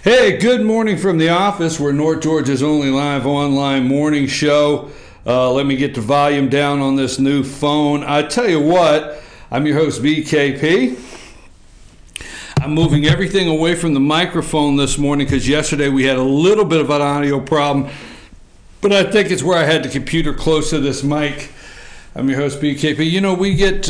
Hey, good morning from the office. We're North Georgia's only live online morning show. Let me get the volume down on this new phone. I tell you what, I'm your host, BKP. I'm moving everything away from the microphone this morning because yesterday we had a little bit of an audio problem, but I think it's where I had the computer close to this mic. I'm your host, BKP. You know, we get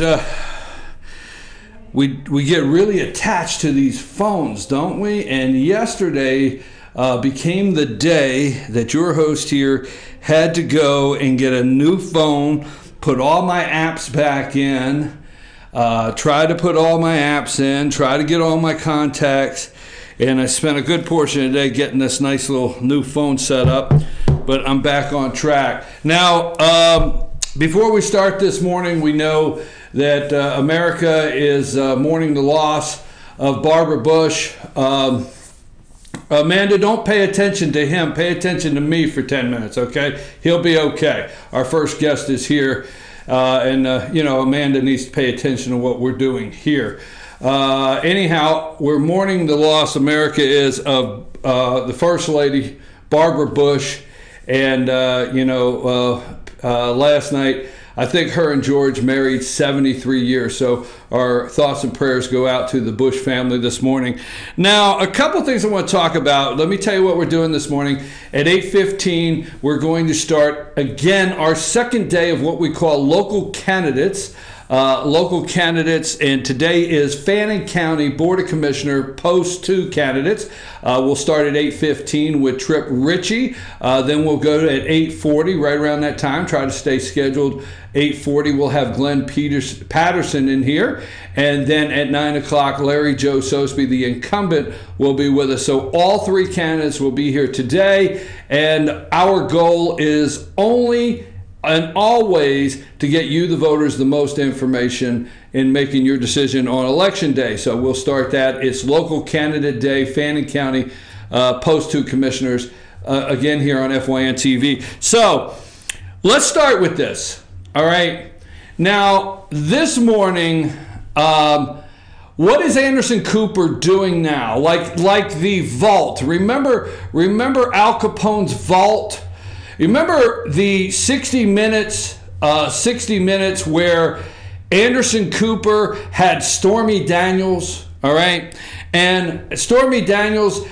really attached to these phones, don't we? And yesterday became the day that your host here had to go and get a new phone, put all my apps back in, try to put all my apps in, try to get all my contacts, and I spent a good portion of the day getting this nice little new phone set up, but I'm back on track. Now, before we start this morning, we know that America is mourning the loss of Barbara Bush. Amanda, don't pay attention to him. Pay attention to me for 10 minutes, okay? He'll be okay. Our first guest is here, and Amanda needs to pay attention to what we're doing here. Anyhow, we're mourning the loss, America is, of the First Lady, Barbara Bush, and, last night, I think her and George married 73 years, so our thoughts and prayers go out to the Bush family this morning. Now, a couple things I want to talk about. Let me tell you what we're doing this morning. At 8:15, we're going to start, again, our second day of what we call local candidates. And today is Fannin County Board of Commissioner Post 2 candidates. We'll start at 8:15 with Trip Ritchie. Then we'll go to at 8:40, right around that time. Try to stay scheduled. 8:40, we'll have Glenn Patterson in here. And then at 9 o'clock, Larry Joe Sosby, the incumbent, will be with us. So all three candidates will be here today. And our goal is only and always to get you, the voters, the most information in making your decision on Election Day. So we'll start that. It's Local Candidate Day, Fannin County Post 2 Commissioners, again here on FYN TV. So let's start with this, all right? Now, this morning, what is Anderson Cooper doing now? Like the vault. Remember Al Capone's vault? Remember the 60 Minutes where Anderson Cooper had Stormy Daniels, all right? And Stormy Daniels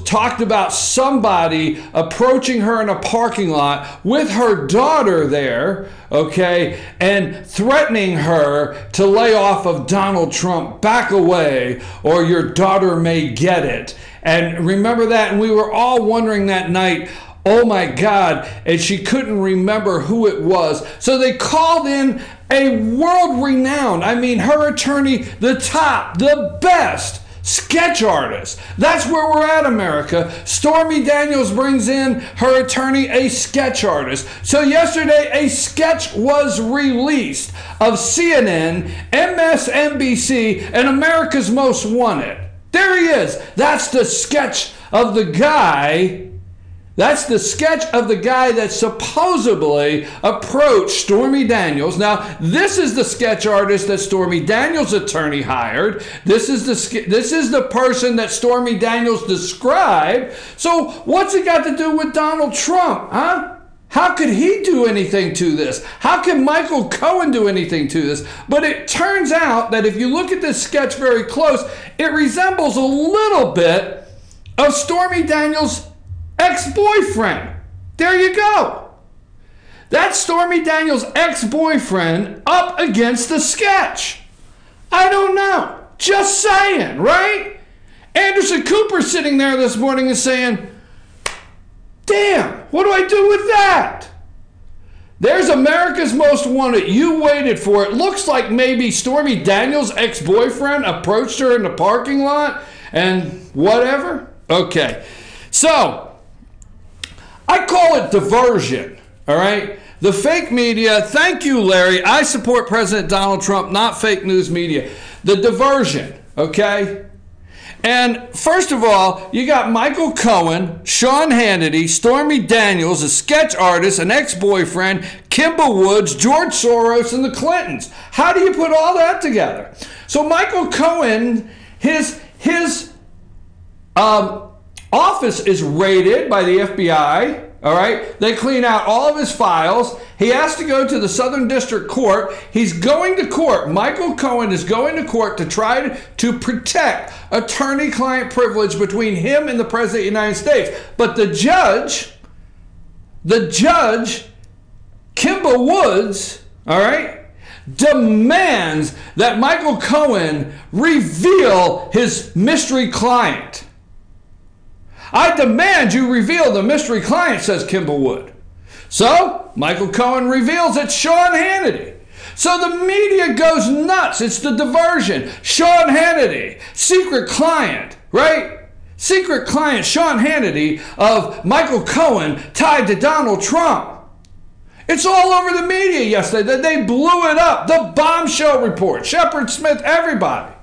talked about somebody approaching her in a parking lot with her daughter there, okay, and threatening her to lay off of Donald Trump, back away, or your daughter may get it. And remember that? And we were all wondering that night, oh my God, and she couldn't remember who it was. So they called in a world-renowned, her attorney, the top, the best sketch artist. That's where we're at, America. Stormy Daniels brings in her attorney, a sketch artist. So yesterday, a sketch was released of CNN, MSNBC, and America's Most Wanted. There he is. That's the sketch of the guy. That's the sketch of the guy that supposedly approached Stormy Daniels. Now, this is the sketch artist that Stormy Daniels' attorney hired. This is the person that Stormy Daniels described. So what's it got to do with Donald Trump, huh? How could he do anything to this? How can Michael Cohen do anything to this? But it turns out that if you look at this sketch very close, it resembles a little bit of Stormy Daniels' ex-boyfriend. There you go. That's Stormy Daniels' ex-boyfriend up against the sketch. I don't know. Just saying, right? Anderson Cooper sitting there this morning and saying, damn, what do I do with that? There's America's Most Wanted. You waited for it. Looks like maybe Stormy Daniels' ex-boyfriend approached her in the parking lot and whatever. Okay. So, I call it diversion, all right? The fake media, thank you, Larry. I support President Donald Trump, not fake news media. The diversion, okay? And first of all, you got Michael Cohen, Sean Hannity, Stormy Daniels, a sketch artist, an ex-boyfriend, Kimball Woods, George Soros, and the Clintons. How do you put all that together? So Michael Cohen, his office is raided by the FBI. All right, they clean out all of his files. He has to go to the Southern District Court. He's going to court. Michael Cohen is going to court to try to protect attorney-client privilege between him and the President of the United States. But the judge, Kimba Woods, all right, demands that Michael Cohen reveal his mystery client. I demand you reveal the mystery client, says Kimba Wood. So, Michael Cohen reveals it's Sean Hannity. So the media goes nuts. It's the diversion. Sean Hannity, secret client, right? Secret client Sean Hannity of Michael Cohen tied to Donald Trump. It's all over the media yesterday. They blew it up. The bombshell report, Shepard Smith, everybody.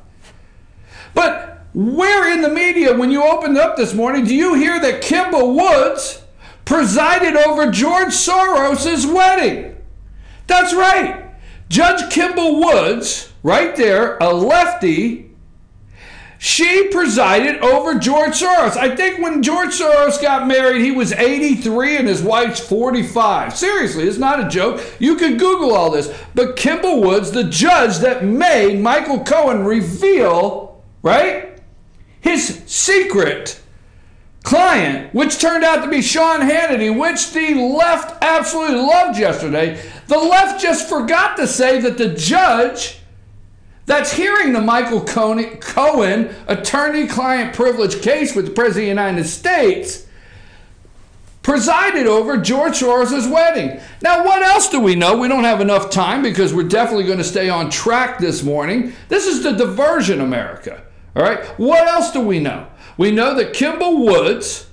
But where in the media, when you opened up this morning, do you hear that Kimba Woods presided over George Soros' wedding? That's right. Judge Kimba Woods, right there, a lefty, she presided over George Soros. I think when George Soros got married, he was 83 and his wife's 45. Seriously, it's not a joke. You can Google all this. But Kimba Woods, the judge that made Michael Cohen reveal, right, his secret client, which turned out to be Sean Hannity, which the left absolutely loved yesterday. The left just forgot to say that the judge that's hearing the Michael Cohen attorney-client privilege case with the President of the United States presided over George Soros' wedding. Now, what else do we know? We don't have enough time because we're definitely going to stay on track this morning. This is the diversion, America. All right, what else do we know? We know that Kimba Woods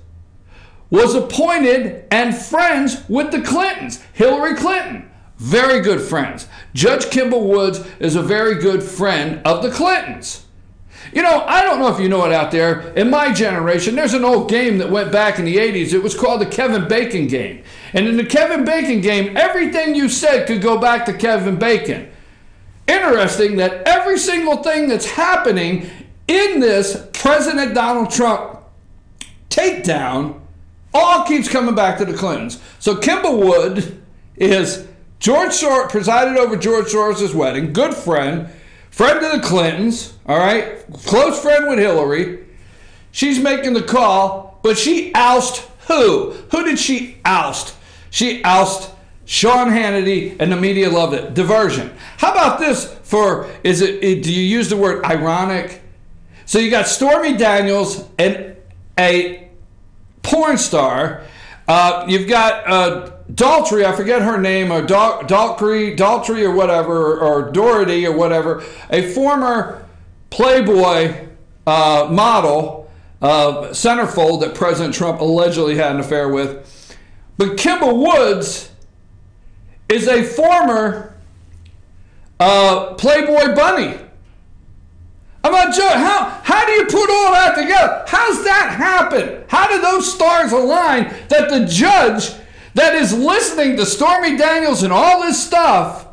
was appointed and friends with the Clintons. Hillary Clinton, very good friends. Judge Kimba Woods is a very good friend of the Clintons. You know, I don't know if you know it out there. In my generation, there's an old game that went back in the 80s. It was called the Kevin Bacon game. And in the Kevin Bacon game, everything you said could go back to Kevin Bacon. Interesting that every single thing that's happening in this President Donald Trump takedown all keeps coming back to the Clintons. So Kimba Wood is George Soros, presided over George Soros' wedding, good friend of the Clintons, all right, close friend with Hillary. She's making the call, but she ousted who? Who did she oust? She ousted Sean Hannity, and the media loved it. Diversion. How about this for, do you use the word ironic? So you got Stormy Daniels and a porn star. You've got Daltrey, I forget her name, or Daltrey or whatever, or Doherty or whatever, a former Playboy model, centerfold that President Trump allegedly had an affair with. But Kimba Woods is a former Playboy bunny. I'm not joking. How do you put all that together? How's that happen? How do those stars align that the judge that is listening to Stormy Daniels and all this stuff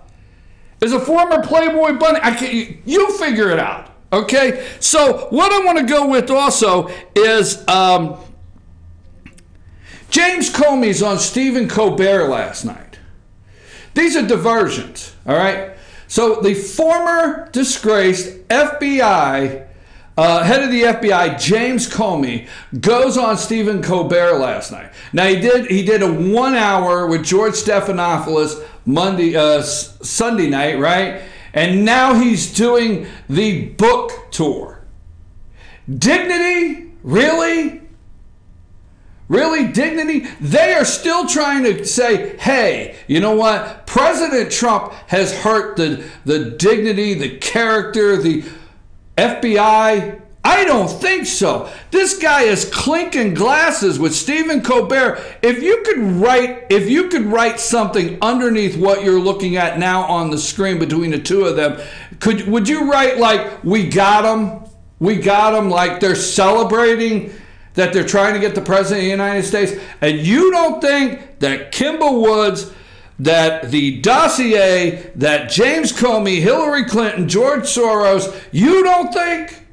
is a former Playboy bunny? You figure it out, okay? So what I want to go with also is James Comey's on Stephen Colbert last night. These are diversions, all right? So the former disgraced FBI, head of the FBI, James Comey, goes on Stephen Colbert last night. Now he did a 1 hour with George Stephanopoulos Sunday night, right? And now he's doing the book tour. Dignity? Really? Really, dignity? They are still trying to say, hey, you know what? President Trump has hurt the dignity, the character, the FBI. I don't think so. This guy is clinking glasses with Stephen Colbert. If you could write something underneath what you're looking at now on the screen between the two of them, would you write like, we got him? We got him, like they're celebrating that they're trying to get the President of the United States? And you don't think that Kimba Woods, that the dossier, that James Comey, Hillary Clinton, George Soros, you don't think?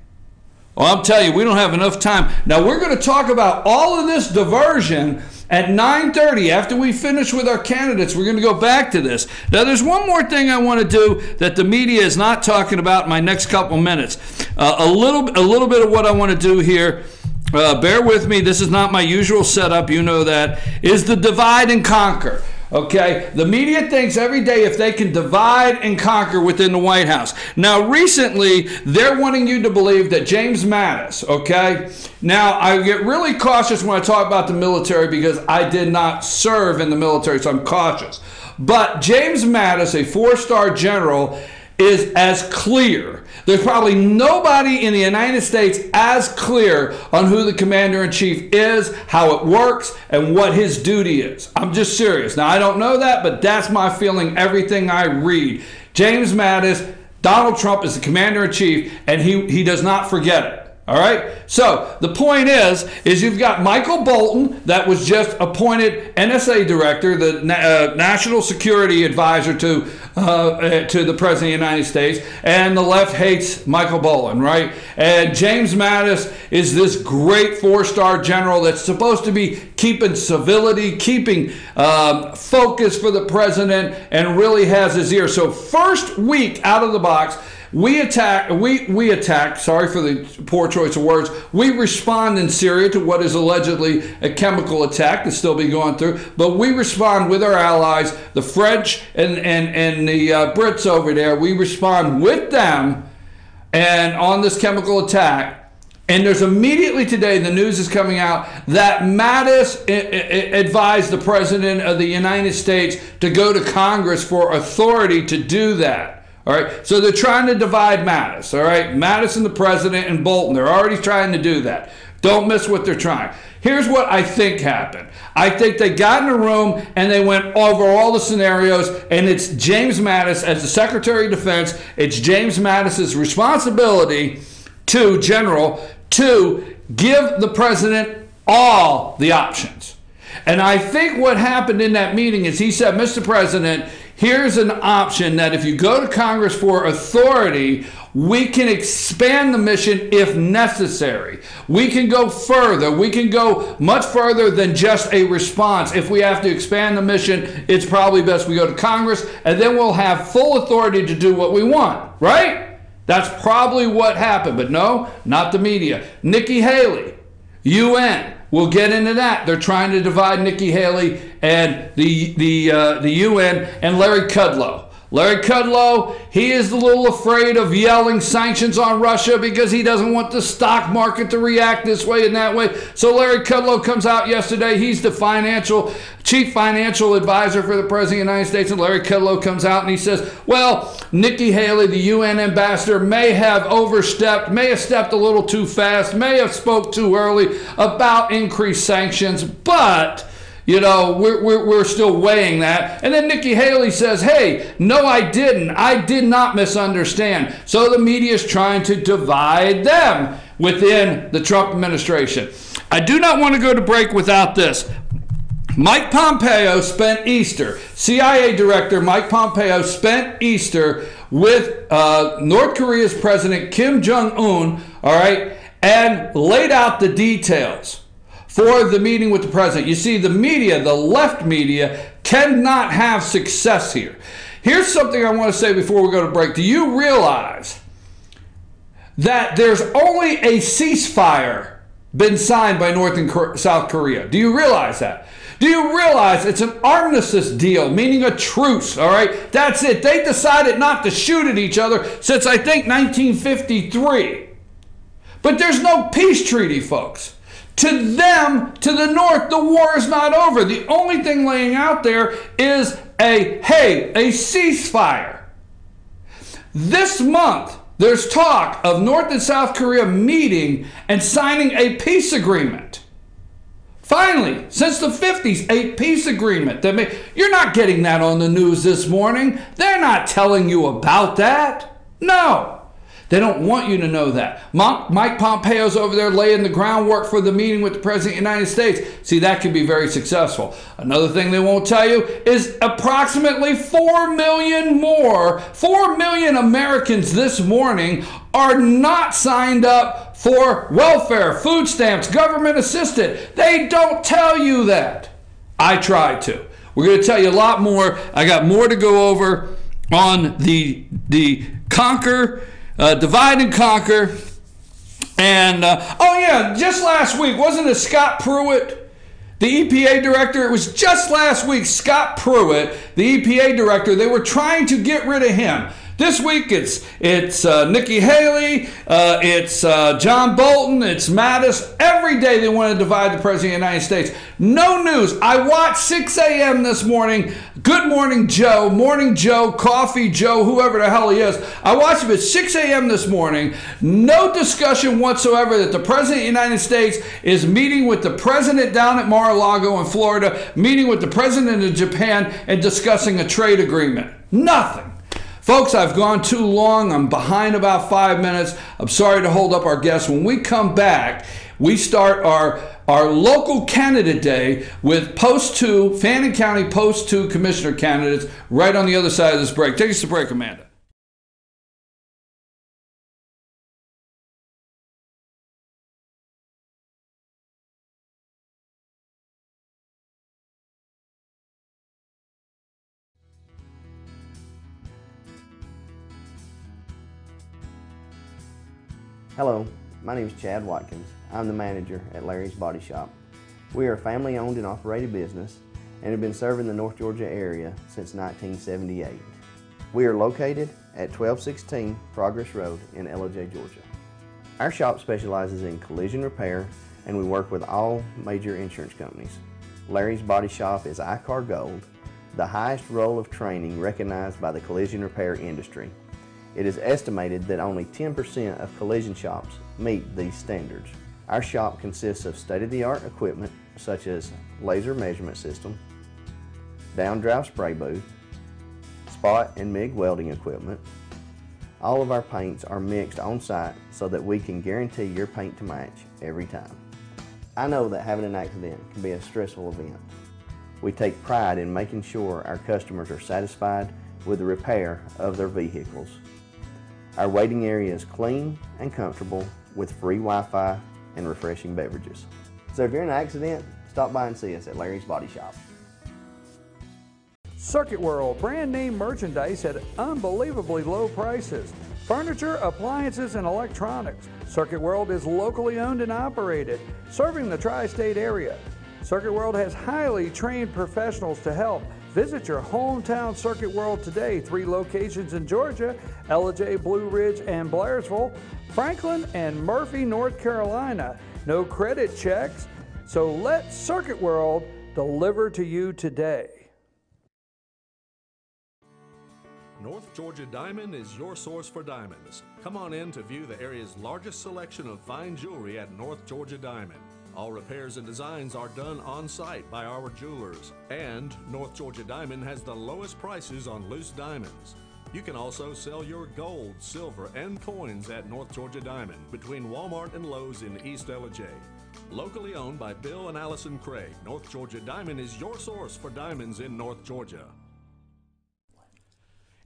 Oh, I'm telling you, we don't have enough time. Now, we're going to talk about all of this diversion at 9:30. After we finish with our candidates, we're going to go back to this. Now, there's one more thing I want to do that the media is not talking about in my next couple minutes. A little bit of what I want to do here. Bear with me. This is not my usual setup. You know that. Is the divide and conquer. Okay, the media thinks every day if they can divide and conquer within the White House. Now, recently, they're wanting you to believe that James Mattis, okay? Now, I get really cautious when I talk about the military because I did not serve in the military, so I'm cautious. But James Mattis, a four-star general, is as clear. There's probably nobody in the United States as clear on who the commander-in-chief is, how it works, and what his duty is. I'm just serious. Now, I don't know that, but that's my feeling, everything I read. James Mattis, Donald Trump is the commander-in-chief, and he does not forget it. All right. So the point is you've got Michael Bolton, that was just appointed NSA director, the national security advisor to the president of the United States, and the left hates Michael Bolton, right? And James Mattis is this great four-star general that's supposed to be keeping civility, keeping focus for the president, and really has his ear. So first week out of the box, we attack, sorry for the poor choice of words, we respond in Syria to what is allegedly a chemical attack that's still being gone through, but we respond with our allies, the French and the Brits over there. We respond with them and on this chemical attack. And there's immediately today, the news is coming out that Mattis advised the President of the United States to go to Congress for authority to do that. All right, so they're trying to divide Mattis, all right? Mattis and the president and Bolton, they're already trying to do that. Don't miss what they're trying. Here's what I think happened. I think they got in a room and they went over all the scenarios, and it's James Mattis as the Secretary of Defense. It's James Mattis's responsibility to give the president all the options. And I think what happened in that meeting is he said, Mr. President, here's an option that if you go to Congress for authority, we can expand the mission if necessary. We can go further. We can go much further than just a response. If we have to expand the mission, it's probably best we go to Congress, and then we'll have full authority to do what we want, right? That's probably what happened, but no, not the media. Nikki Haley, UN. We'll get into that. They're trying to divide Nikki Haley and the UN and Larry Kudlow. Larry Kudlow, he is a little afraid of yelling sanctions on Russia because he doesn't want the stock market to react this way and that way. So Larry Kudlow comes out yesterday. He's the chief financial advisor for the President of the United States. And Larry Kudlow comes out and he says, well, Nikki Haley, the UN ambassador, may have overstepped, may have stepped a little too fast, may have spoke too early about increased sanctions, but you know, we're still weighing that. And then Nikki Haley says, hey, no, I didn't. I did not misunderstand. So the media is trying to divide them within the Trump administration. I do not want to go to break without this. Mike Pompeo spent Easter, CIA Director Mike Pompeo spent Easter with North Korea's President Kim Jong-un, all right, and laid out the details for the meeting with the president. You see, the media, the left media, cannot have success here. Here's something I want to say before we go to break. Do you realize that there's only a ceasefire been signed by North and South Korea? Do you realize that? Do you realize it's an armistice deal, meaning a truce, all right? That's it. They decided not to shoot at each other since, I think, 1953. But there's no peace treaty, folks. To them, to the North, the war is not over. The only thing laying out there is a ceasefire. This month, there's talk of North and South Korea meeting and signing a peace agreement. Finally, since the 50s, a peace agreement. You're not getting that on the news this morning. They're not telling you about that. No. They don't want you to know that. Mike Pompeo's over there laying the groundwork for the meeting with the President of the United States. See, that could be very successful. Another thing they won't tell you is approximately 4 million Americans this morning are not signed up for welfare, food stamps, government assisted. They don't tell you that. I tried to. We're going to tell you a lot more. I got more to go over on the conquer, divide and conquer. And, oh yeah, just last week, wasn't it Scott Pruitt, the EPA director? It was just last week, Scott Pruitt, the EPA director. They were trying to get rid of him. This week it's Nikki Haley, it's John Bolton, it's Mattis. Every day they want to divide the President of the United States. No news. I watched 6 a.m. this morning. Good Morning Joe, Morning Joe, Coffee Joe, whoever the hell he is. I watched him at 6 a.m. this morning. No discussion whatsoever that the President of the United States is meeting with the President down at Mar-a-Lago in Florida, meeting with the President of Japan and discussing a trade agreement. Nothing. Folks, I've gone too long. I'm behind about 5 minutes. I'm sorry to hold up our guests. When we come back, we start our local candidate day with Post 2, Fannin County Post 2 Commissioner candidates right on the other side of this break. Take us to break, Amanda. Hello, my name is Chad Watkins. I'm the manager at Larry's Body Shop. We are a family-owned and operated business and have been serving the North Georgia area since 1978. We are located at 1216 Progress Road in Ellijay, Georgia. Our shop specializes in collision repair and we work with all major insurance companies. Larry's Body Shop is ICAR Gold, the highest role of training recognized by the collision repair industry. It is estimated that only 10% of collision shops meet these standards. Our shop consists of state-of-the-art equipment such as laser measurement system, down-drive spray booth, spot and MIG welding equipment. All of our paints are mixed on-site so that we can guarantee your paint to match every time. I know that having an accident can be a stressful event. We take pride in making sure our customers are satisfied with the repair of their vehicles. Our waiting area is clean and comfortable with free Wi-Fi and refreshing beverages. So if you're in an accident, stop by and see us at Larry's Body Shop. Circuit World, brand name merchandise at unbelievably low prices. Furniture, appliances, and electronics. Circuit World is locally owned and operated, serving the tri-state area. Circuit World has highly trained professionals to help. Visit your hometown Circuit World today. 3 locations in Georgia: Ellijay, Blue Ridge, and Blairsville, Franklin, and Murphy, North Carolina. No credit checks, so let Circuit World deliver to you today. North Georgia Diamond is your source for diamonds. Come on in to view the area's largest selection of fine jewelry at North Georgia Diamond. All repairs and designs are done on-site by our jewelers. And North Georgia Diamond has the lowest prices on loose diamonds. You can also sell your gold, silver, and coins at North Georgia Diamond between Walmart and Lowe's in East Ellijay. Locally owned by Bill and Allison Craig, North Georgia Diamond is your source for diamonds in North Georgia.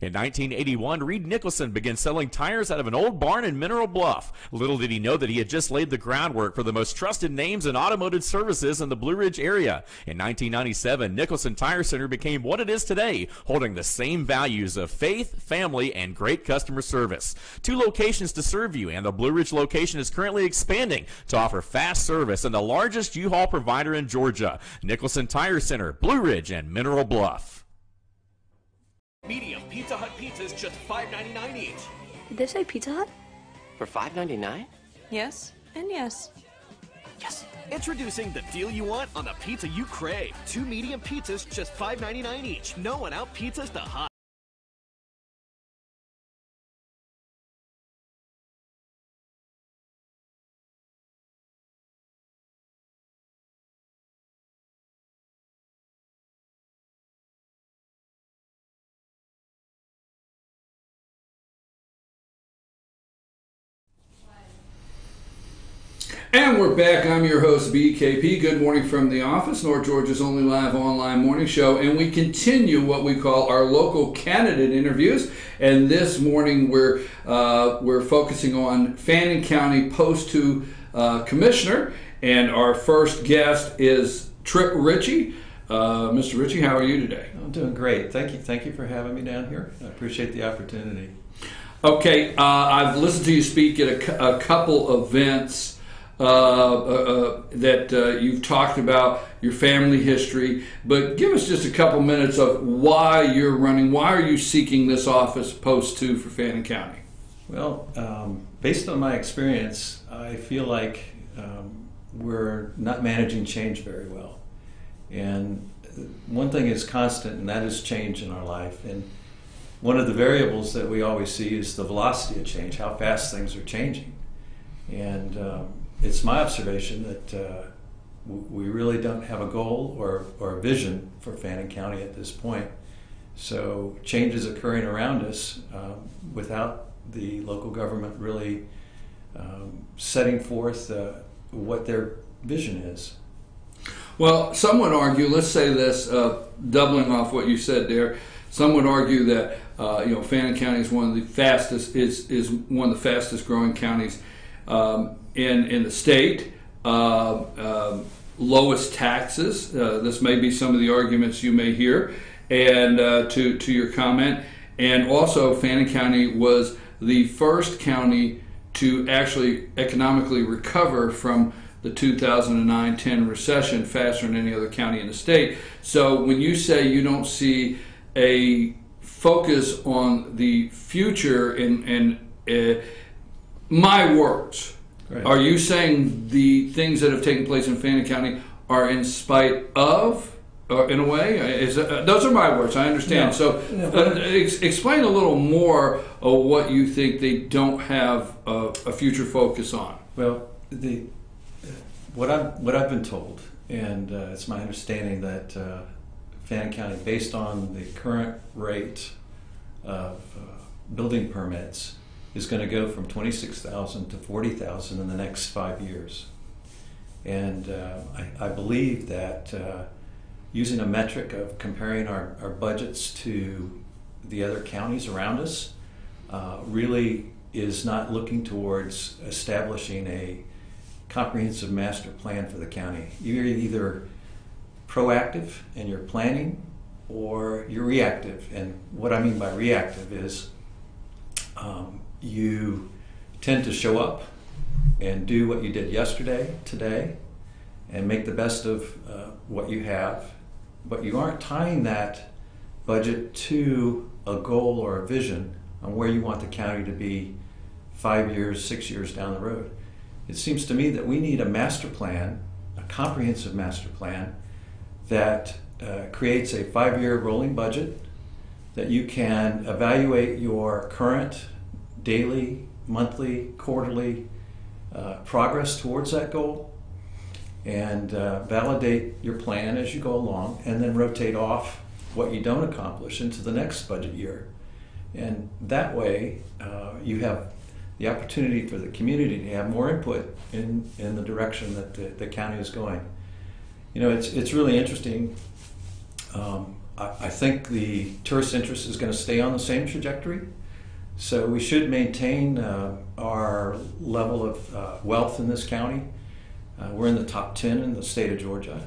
In 1981, Reed Nicholson began selling tires out of an old barn in Mineral Bluff. Little did he know that he had just laid the groundwork for the most trusted names in automotive services in the Blue Ridge area. In 1997, Nicholson Tire Center became what it is today, holding the same values of faith, family, and great customer service. 2 locations to serve you, and the Blue Ridge location is currently expanding to offer fast service and the largest U-Haul provider in Georgia. Nicholson Tire Center, Blue Ridge, and Mineral Bluff. Medium Pizza Hut pizzas, just $5.99 each. Did they say Pizza Hut? For $5.99? Yes, and yes. Yes. Introducing the deal you want on the pizza you crave. 2 medium pizzas, just $5.99 each. No one out pizzas the hot. And we're back. I'm your host, BKP. Good morning from the office, North Georgia's only live online morning show. And we continue what we call our local candidate interviews. And this morning we're focusing on Fannin County Post 2 Commissioner. And our first guest is Trip Ritchie. Mr. Ritchie, how are you today? I'm doing great. Thank you for having me down here. I appreciate the opportunity. Okay, I've listened to you speak at a couple events that you've talked about your family history, but give us just a couple minutes of why you're running. Why are you seeking this office, Post 2, for Fannin County? Well, based on my experience, I feel like we're not managing change very well. And one thing is constant, and that is change in our life. And one of the variables that we always see is the velocity of change, how fast things are changing. And it's my observation that we really don't have a goal or a vision for Fannin County at this point. So change is occurring around us without the local government really setting forth what their vision is. Well, some would argue, let's say this, doubling off what you said there, some would argue that Fannin County is one of the fastest is one of the fastest growing counties in the state. Lowest taxes. This may be some of the arguments you may hear, and to your comment. And also, Fannin County was the first county to actually economically recover from the 2009-10 recession faster than any other county in the state. So when you say you don't see a focus on the future in my words, right, are you saying the things that have taken place in Fannin County are in spite of, or in a way? Those are my words, I understand. No, so explain a little more of what you think they don't have a future focus on. Well, what I've been told, and it's my understanding that Fannin County, based on the current rate of building permits, is going to go from 26,000 to 40,000 in the next 5 years. And I believe that using a metric of comparing our budgets to the other counties around us really is not looking towards establishing a comprehensive master plan for the county. You're either proactive and you're planning, or you're reactive. And what I mean by reactive is you tend to show up and do what you did yesterday, today, and make the best of what you have, but you aren't tying that budget to a goal or a vision on where you want the county to be 5 years, 6 years down the road. It seems to me that we need a master plan, a comprehensive master plan that creates a 5-year rolling budget that you can evaluate your current daily, monthly, quarterly progress towards that goal, and validate your plan as you go along, and then rotate off what you don't accomplish into the next budget year. And that way you have the opportunity for the community to have more input in the direction that the county is going. You know, it's really interesting. I think the tourist interest is going to stay on the same trajectory, so we should maintain our level of wealth in this county. We're in the top 10 in the state of Georgia,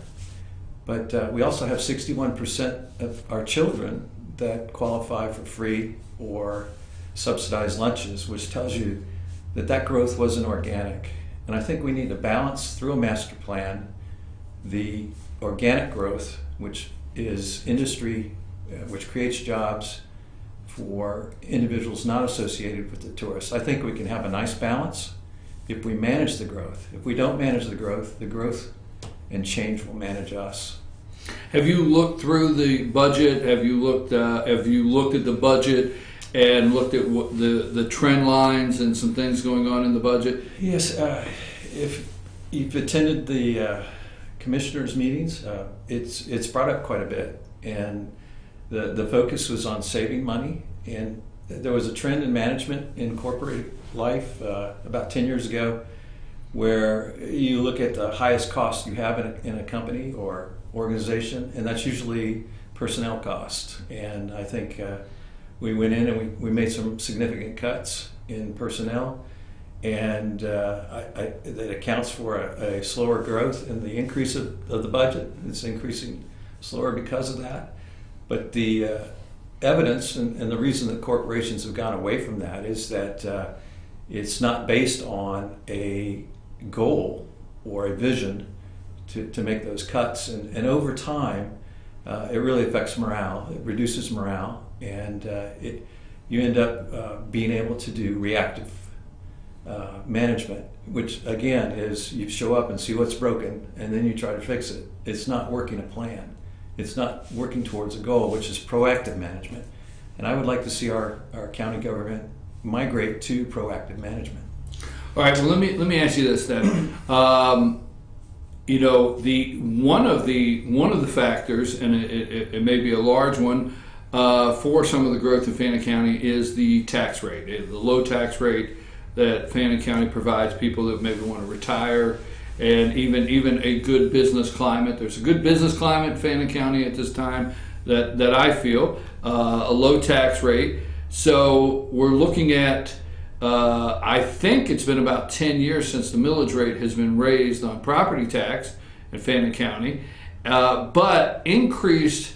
but we also have 61% of our children that qualify for free or subsidized lunches, which tells you that growth wasn't organic. And I think we need to balance through a master plan the organic growth, which is industry, which creates jobs for individuals not associated with the tourists. I think we can have a nice balance if we manage the growth. If we don't manage the growth and change will manage us. Have you looked through the budget? Have you looked at the budget and looked at what the trend lines and some things going on in the budget? Yes. If you've attended the commissioners' meetings, it's brought up quite a bit, and the focus was on saving money. And there was a trend in management in corporate life about 10 years ago where you look at the highest cost you have in a company or organization, and that's usually personnel cost. And I think we went in and we made some significant cuts in personnel, and that accounts for a slower growth in the increase of the budget. It's increasing slower because of that. But the evidence and the reason that corporations have gone away from that is that it's not based on a goal or a vision to make those cuts. And over time, it really affects morale. It reduces morale, and you end up being able to do reactive management, which again is you show up and see what's broken, and then you try to fix it. It's not working a plan. It's not working towards a goal, which is proactive management. And I would like to see our county government migrate to proactive management. All right. Well, let me ask you this then. You know, one of the factors, and it may be a large one, for some of the growth in Fannin County is the tax rate, the low tax rate that Fannin County provides people that maybe want to retire, and even a good business climate. There's a good business climate in Fannin County at this time that I feel, a low tax rate. So we're looking at, I think it's been about 10 years since the millage rate has been raised on property tax in Fannin County, but increased,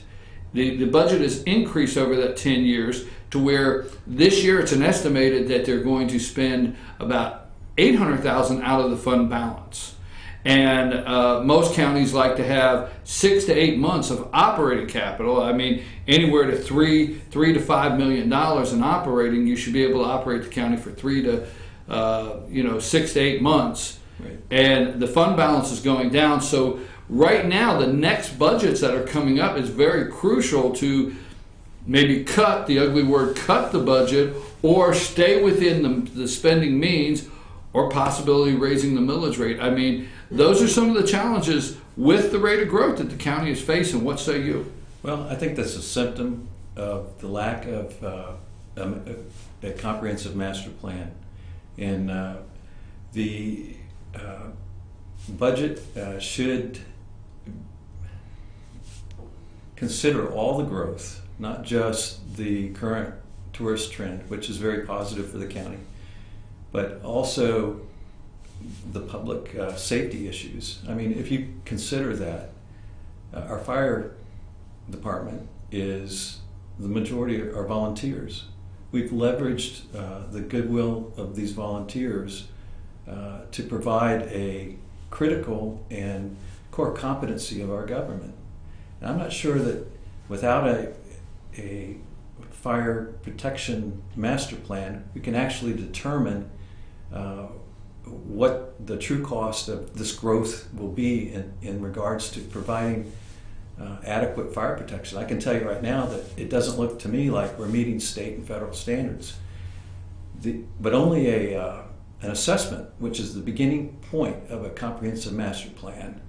the budget has increased over that 10 years to where this year it's an estimated that they're going to spend about $800,000 out of the fund balance. And most counties like to have 6 to 8 months of operating capital. I mean, anywhere to $3 to $5 million in operating, you should be able to operate the county for 6 to 8 months. Right. And the fund balance is going down. So right now, the next budgets that are coming up is very crucial to maybe cut, the ugly word, cut the budget, or stay within the spending means, or possibility raising the millage rate. I mean, those are some of the challenges with the rate of growth that the county is facing. What say you? Well, I think that's a symptom of the lack of a comprehensive master plan. And the budget should consider all the growth, not just the current tourist trend, which is very positive for the county, but also the public safety issues. I mean, if you consider that our fire department is, the majority are volunteers. We've leveraged the goodwill of these volunteers to provide a critical and core competency of our government. And I'm not sure that without a fire protection master plan, we can actually determine what the true cost of this growth will be in regards to providing adequate fire protection. I can tell you right now that it doesn't look to me like we're meeting state and federal standards. But only an assessment, which is the beginning point of a comprehensive master plan,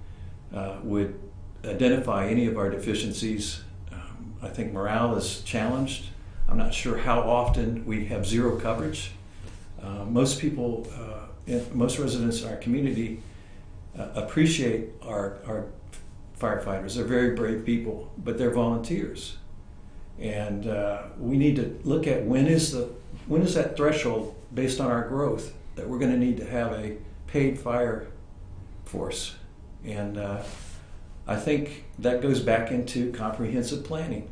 would identify any of our deficiencies. I think morale is challenged. I'm not sure how often we have zero coverage. Most people, most residents in our community appreciate our firefighters. They're very brave people, but they're volunteers. And we need to look at when is that threshold based on our growth that we're going to need to have a paid fire force. And I think that goes back into comprehensive planning.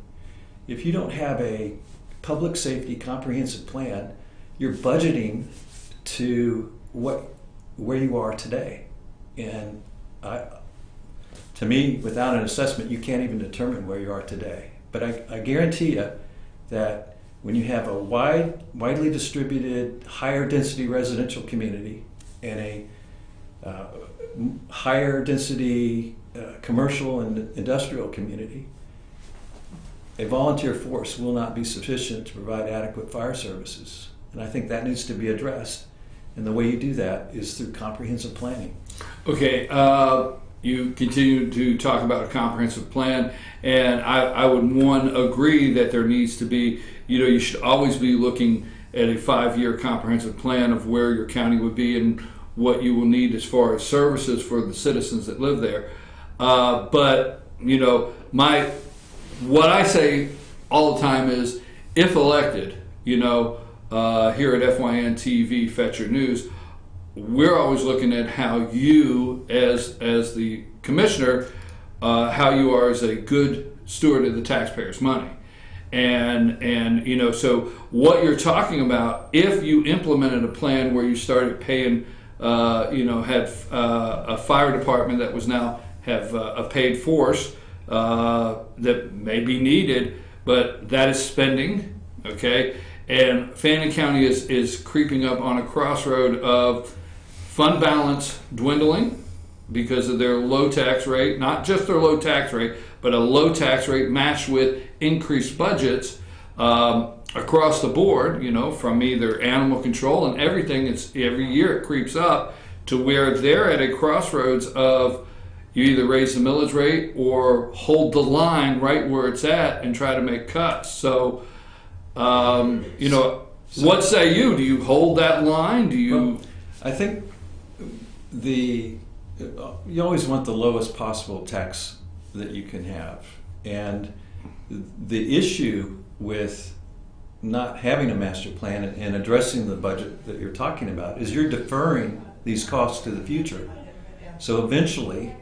If you don't have a public safety comprehensive plan, you're budgeting to where you are today. And to me, without an assessment, you can't even determine where you are today. But I guarantee you that when you have a widely distributed, higher density residential community and a higher density commercial and industrial community, a volunteer force will not be sufficient to provide adequate fire services. And I think that needs to be addressed. And the way you do that is through comprehensive planning. Okay, you continue to talk about a comprehensive plan, and I would agree that there needs to be, you should always be looking at a 5-year comprehensive plan of where your county would be and what you will need as far as services for the citizens that live there. But you know, what I say all the time is, if elected, you know, here at FYN TV, Fetcher News, we're always looking at how you, as the commissioner, how you are as a good steward of the taxpayers' money. And you know, so what you're talking about, if you implemented a plan where you started paying, you know, had a fire department that was now have a paid force that may be needed, but that is spending, okay? And Fannin County is creeping up on a crossroad of fund balance dwindling because of their low tax rate, not just their low tax rate, but a low tax rate matched with increased budgets across the board, you know, from either animal control and everything. It's every year it creeps up to where they're at a crossroads of you either raise the millage rate or hold the line right where it's at and try to make cuts. So, you know, what say you? Do you hold that line? Do you? Well, I think you always want the lowest possible tax that you can have, and the issue with not having a master plan and addressing the budget that you're talking about is you're deferring these costs to the future. So eventually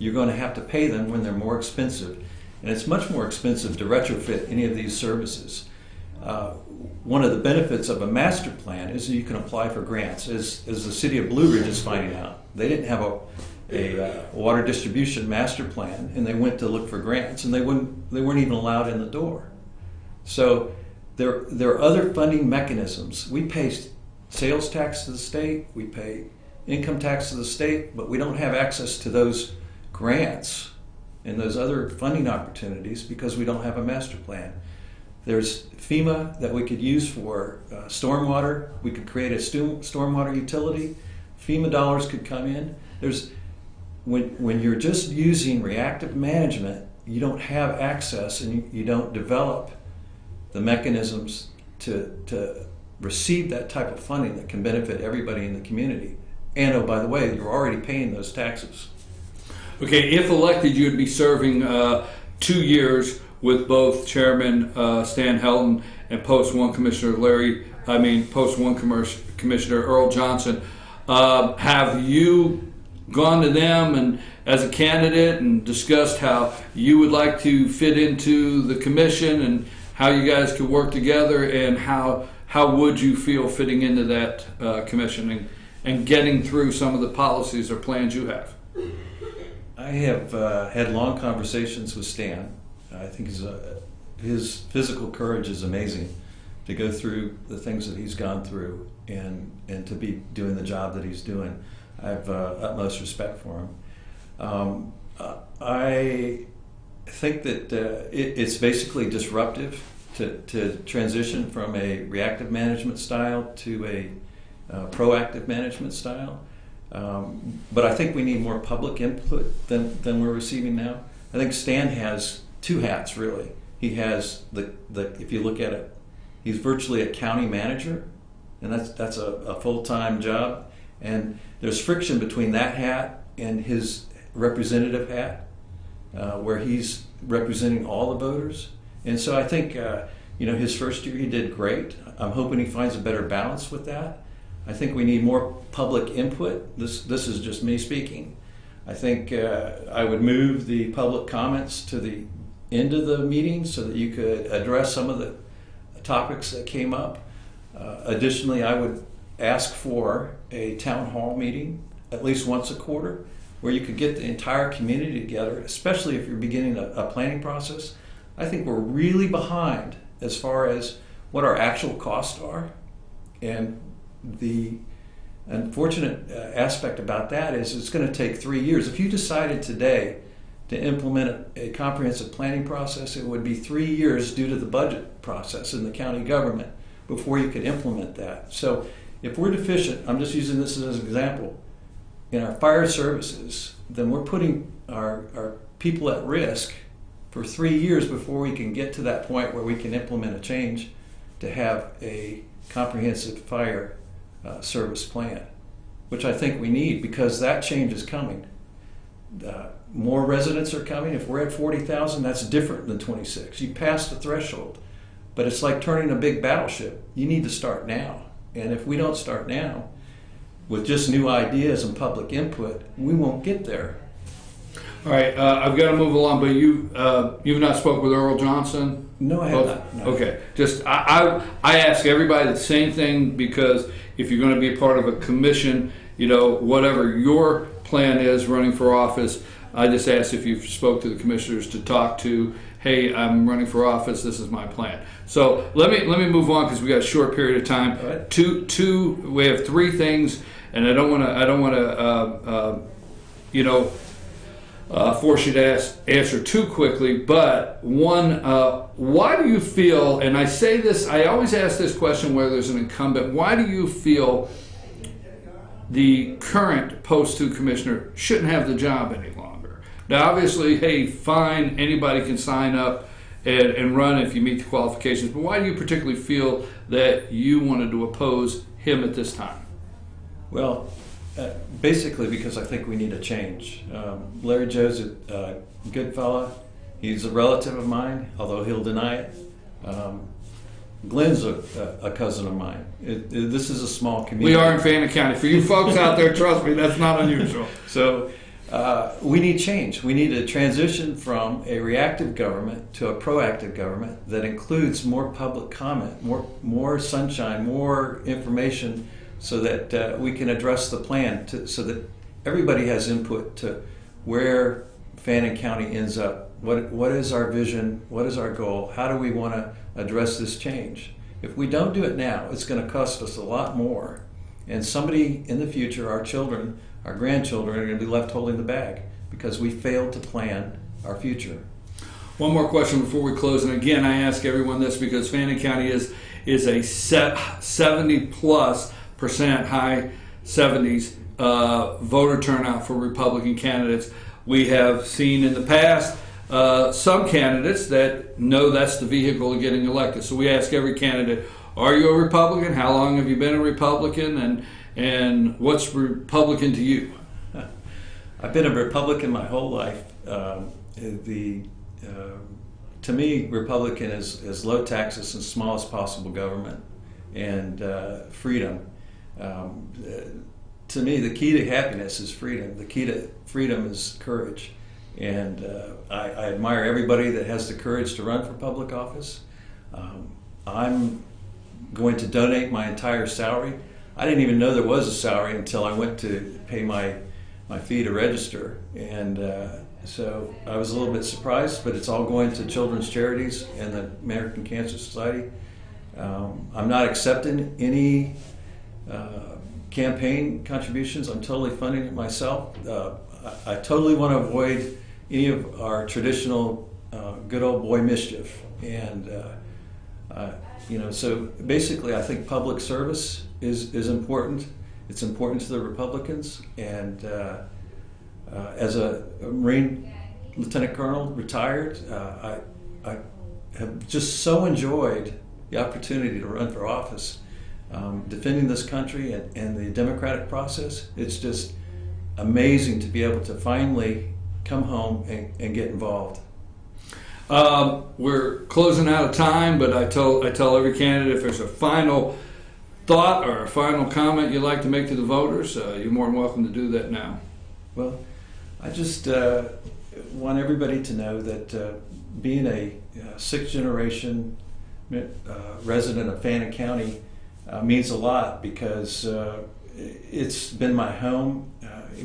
you're going to have to pay them when they're more expensive, and it's much more expensive to retrofit any of these services. One of the benefits of a master plan is that you can apply for grants, as the city of Blue Ridge is finding out. They didn't have a water distribution master plan, and they went to look for grants, and they weren't even allowed in the door. So there are other funding mechanisms. We pay sales tax to the state, we pay income tax to the state, but we don't have access to those grants and those other funding opportunities because we don't have a master plan. There's FEMA that we could use for stormwater. We could create a stormwater utility. FEMA dollars could come in. When you're just using reactive management, you don't have access and you don't develop the mechanisms to receive that type of funding that can benefit everybody in the community. And oh, by the way, you're already paying those taxes. Okay, if elected, you would be serving 2 years with both Chairman Stan Helton and Post 1 Commissioner Commissioner Earl Johnson. Have you gone to them and as a candidate and discussed how you would like to fit into the commission and how you guys could work together, and how would you feel fitting into that commission and getting through some of the policies or plans you have? I have had long conversations with Stan. I think his physical courage is amazing to go through the things that he's gone through and to be doing the job that he's doing. I have utmost respect for him. I think that it's basically disruptive to transition from a reactive management style to a proactive management style. But I think we need more public input than we're receiving now. I think Stan has two hats, really. He has if you look at it, he's virtually a county manager, and that's a full-time job. And there's friction between that hat and his representative hat, where he's representing all the voters. And so I think his first year he did great. I'm hoping he finds a better balance with that. I think we need more public input. This is just me speaking. I think I would move the public comments to the end of the meeting so that you could address some of the topics that came up. Additionally, I would ask for a town hall meeting at least once a quarter where you could get the entire community together, especially if you're beginning a planning process. I think we're really behind as far as what our actual costs are, and the unfortunate aspect about that is it's going to take 3 years. If you decided today to implement a comprehensive planning process, it would be 3 years due to the budget process in the county government before you could implement that. So if we're deficient, I'm just using this as an example, in our fire services, then we're putting our people at risk for 3 years before we can get to that point where we can implement a change to have a comprehensive fire service plan, which I think we need because that change is coming. More residents are coming. If we're at 40,000, that's different than 26. You passed the threshold, but it's like turning a big battleship. You need to start now. And if we don't start now with just new ideas and public input, we won't get there. All right, I've got to move along, but you've not spoke with Earl Johnson? No, I have not. No. Okay, just I ask everybody the same thing because if you're going to be a part of a commission, you know, whatever your plan is running for office, I just ask if you've spoke to the commissioners to talk to, hey, I'm running for office, this is my plan. So let me move on because we got a short period of time. All right. We have three things, and I don't want to force you to answer too quickly, but one, why do you feel, and I say this, I always ask this question whether there's an incumbent, why do you feel the current Post 2 commissioner shouldn't have the job any longer? Now obviously, hey, fine, anybody can sign up and run if you meet the qualifications, but why do you particularly feel that you wanted to oppose him at this time? Well, basically because I think we need a change. Larry Joe's a good fella. He's a relative of mine, although he'll deny it. Glenn's a cousin of mine. This is a small community. We are in Fannin County. For you folks out there, trust me, that's not unusual. So we need change. We need to transition from a reactive government to a proactive government that includes more public comment, more sunshine, more information, so that we can address the plan, so that everybody has input to where Fannin County ends up. What is our vision? What is our goal? How do we want to address this change? If we don't do it now, it's going to cost us a lot more. And somebody in the future, our children, our grandchildren, are going to be left holding the bag because we failed to plan our future. One more question before we close, and again, I ask everyone this because Fannin County is a 70+% high 70s voter turnout for Republican candidates. We have seen in the past some candidates that know that's the vehicle of getting elected. So we ask every candidate, are you a Republican? How long have you been a Republican? And what's Republican to you? I've been a Republican my whole life. To me, Republican is low taxes and smallest possible government and freedom. To me, the key to happiness is freedom. The key to freedom is courage. And I admire everybody that has the courage to run for public office. I'm going to donate my entire salary. I didn't even know there was a salary until I went to pay my fee to register. And so I was a little bit surprised, but it's all going to children's charities and the American Cancer Society. I'm not accepting any campaign contributions. I'm totally funding it myself. I totally want to avoid any of our traditional good old boy mischief. And so basically I think public service is important. It's important to the Republicans. And as a Marine Lieutenant Colonel, retired, I have just so enjoyed the opportunity to run for office, defending this country and the democratic process. It's just amazing to be able to finally come home and get involved. We're closing out of time, but I tell every candidate if there's a final thought or a final comment you'd like to make to the voters, you're more than welcome to do that now. Well, I just want everybody to know that being a sixth generation resident of Fannin County means a lot because it's been my home.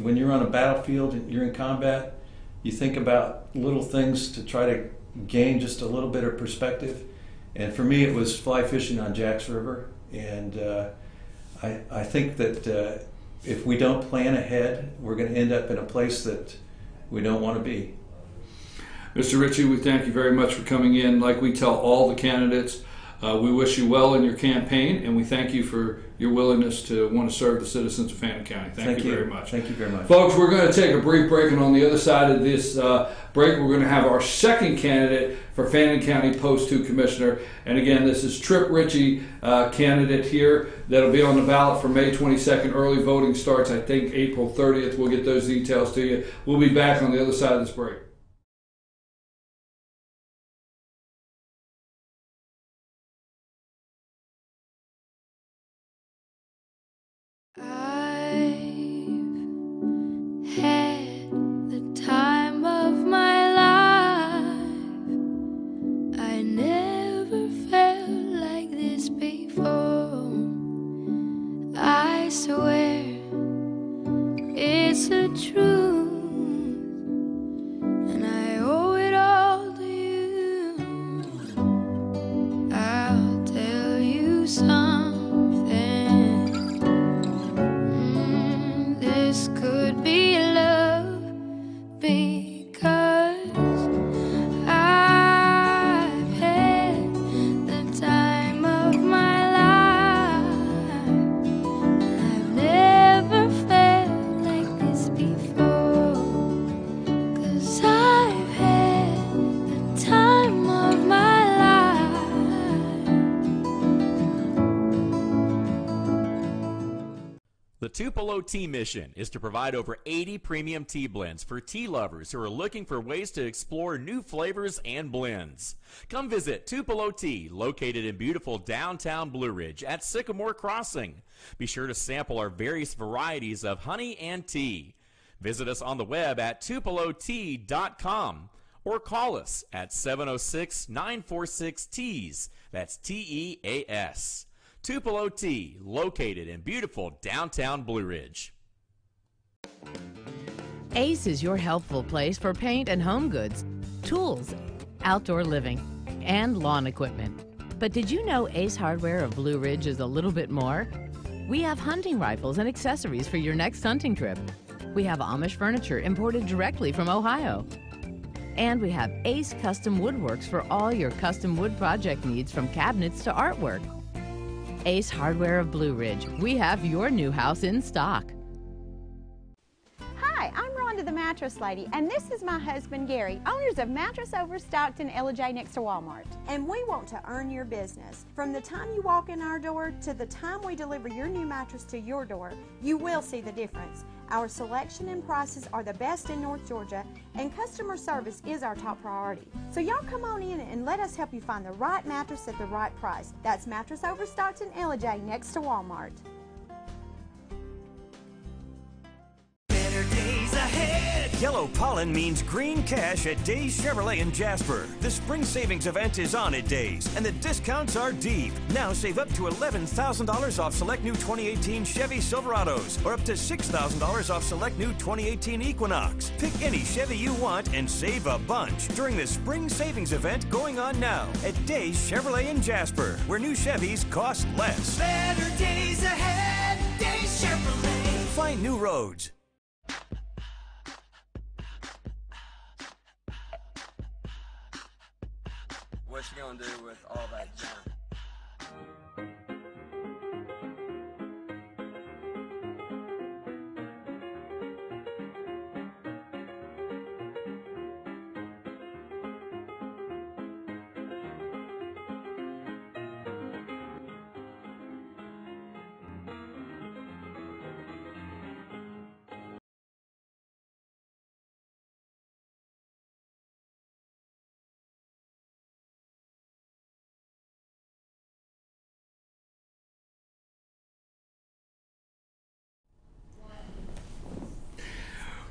When you're on a battlefield and you're in combat, you think about little things to try to gain just a little bit of perspective. And for me, it was fly fishing on Jacks River. And I think that if we don't plan ahead, we're going to end up in a place that we don't want to be. Mr. Ritchie, we thank you very much for coming in. Like we tell all the candidates, We wish you well in your campaign, and we thank you for your willingness to want to serve the citizens of Fannin County. Thank you very much. Thank you very much. Folks, we're going to take a brief break, and on the other side of this break, we're going to have our second candidate for Fannin County Post 2 Commissioner. And again, this is Trip Ritchie, candidate here. That'll be on the ballot for May 22nd. Early voting starts, I think, April 30th. We'll get those details to you. We'll be back on the other side of this break. The Tupelo Tea mission is to provide over 80 premium tea blends for tea lovers who are looking for ways to explore new flavors and blends. Come visit Tupelo Tea, located in beautiful downtown Blue Ridge at Sycamore Crossing. Be sure to sample our various varieties of honey and tea. Visit us on the web at tupelotea.com or call us at 706-946-TEAS. That's TEAS. Tupelo Tea, located in beautiful downtown Blue Ridge. Ace is your helpful place for paint and home goods, tools, outdoor living, and lawn equipment. But did you know Ace Hardware of Blue Ridge is a little bit more? We have hunting rifles and accessories for your next hunting trip. We have Amish furniture imported directly from Ohio. And we have Ace Custom Woodworks for all your custom wood project needs, from cabinets to artwork. Ace Hardware of Blue Ridge. We have your new house in stock. Hi, I'm Rhonda the Mattress Lady, and this is my husband Gary, owners of Mattress Overstocked in LJ next to Walmart. And we want to earn your business. From the time you walk in our door to the time we deliver your new mattress to your door, you will see the difference. Our selection and prices are the best in North Georgia, and customer service is our top priority. So y'all come on in and let us help you find the right mattress at the right price. That's Mattress Overstocked in LJ next to Walmart. Better days ahead. Yellow pollen means green cash at Days Chevrolet in Jasper. The spring savings event is on at Days, and the discounts are deep. Now save up to $11,000 off select new 2018 Chevy Silverados, or up to $6,000 off select new 2018 Equinox. Pick any Chevy you want and save a bunch during the spring savings event going on now at Days Chevrolet in Jasper, where new Chevys cost less. Better days ahead, Days Chevrolet. Find new roads. What you gonna do with all that junk?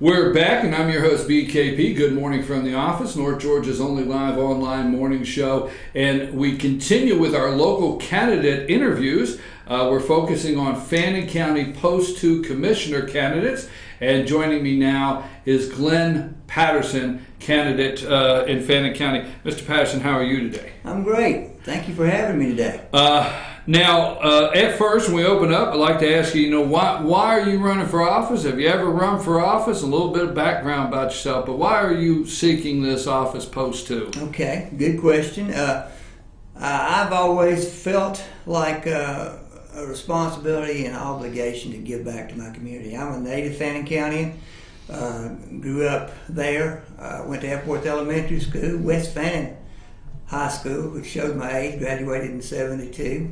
We're back, and I'm your host, BKP. Good morning from the office, North Georgia's only live online morning show. And we continue with our local candidate interviews. We're focusing on Fannin County Post 2 Commissioner candidates. And joining me now is Glenn Patterson, candidate in Fannin County. Mr. Patterson, how are you today? I'm great. Thank you for having me today. Now, at first, when we open up, I'd like to ask you, why are you running for office? Have you ever run for office? A little bit of background about yourself, but why are you seeking this office, Post 2? Okay, good question. I've always felt like a responsibility and obligation to give back to my community. I'm a native Fannin County. Grew up there. Went to Epworth Elementary School, West Fannin High School, which showed my age. Graduated in '72,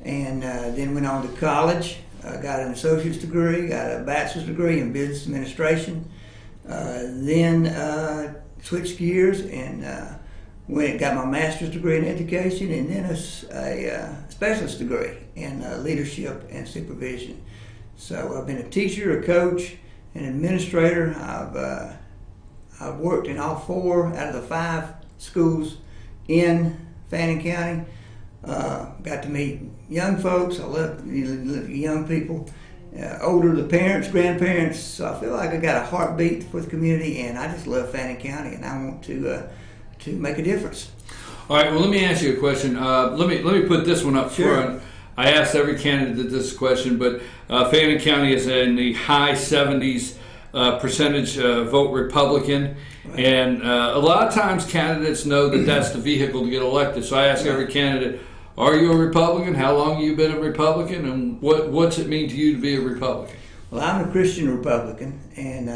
and then went on to college. Got an associate's degree, got a bachelor's degree in business administration. Then switched gears and got my master's degree in education, and then a specialist degree in leadership and supervision. So I've been a teacher, a coach, an administrator. I've worked in all 4 out of the 5 schools in Fannin County. Got to meet young folks. I love young people. Older, the parents, grandparents. So I feel like I got a heartbeat for the community, and I just love Fannin County, and I want to make a difference. All right. Well, let me ask you a question. Let me put this one up front. I asked every candidate this question, but Fannin County is in the high 70s percentage vote Republican, and a lot of times candidates know that that's the vehicle to get elected. So I ask every candidate, are you a Republican? How long have you been a Republican? And what's it mean to you to be a Republican? Well, I'm a Christian Republican, and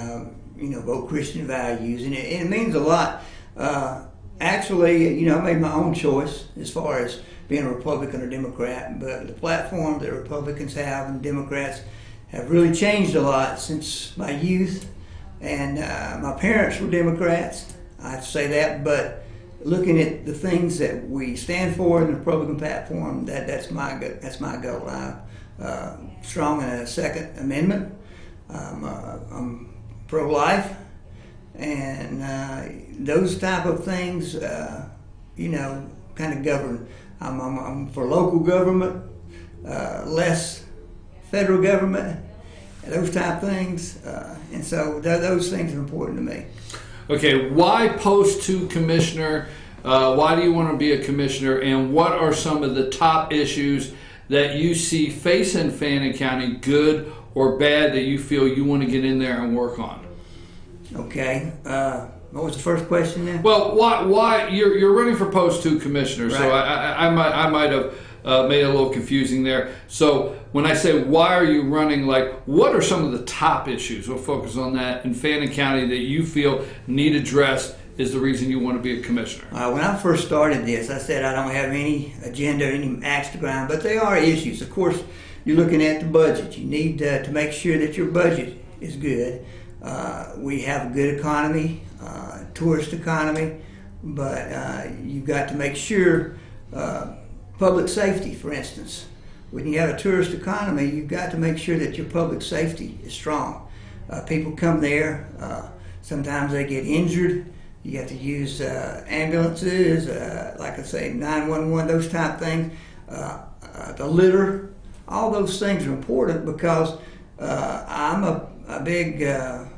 vote Christian values, and it means a lot. Actually, I made my own choice as far as being a Republican or Democrat, but the platform that Republicans have and Democrats have really changed a lot since my youth. And my parents were Democrats, I have to say that, but looking at the things that we stand for in the Republican platform, that's my goal. I'm strong in a Second Amendment. I'm pro-life, and those type of things, kind of govern. I'm for local government, less federal government, those type of things, and so those things are important to me. Okay, why post 2 commissioner? Why do you want to be a commissioner, and what are some of the top issues that you see facing Fannin County, good or bad, that you feel you want to get in there and work on? Okay. What was the first question then? Well, why you're running for post 2 commissioner? Right. So I might have made it a little confusing there. So when I say why are you running, what are some of the top issues? We'll focus on that in Fannin County that you feel need addressed is the reason you want to be a commissioner. When I first started this, I said I don't have any agenda, any axe to grind, but there are issues. Of course, you're looking at the budget. You need to make sure that your budget is good. We have a good economy, tourist economy, but you've got to make sure public safety, for instance. When you have a tourist economy, you've got to make sure that your public safety is strong. People come there, sometimes they get injured. You have to use ambulances, like I say, 911, those type of things. The litter, all those things are important because I'm a big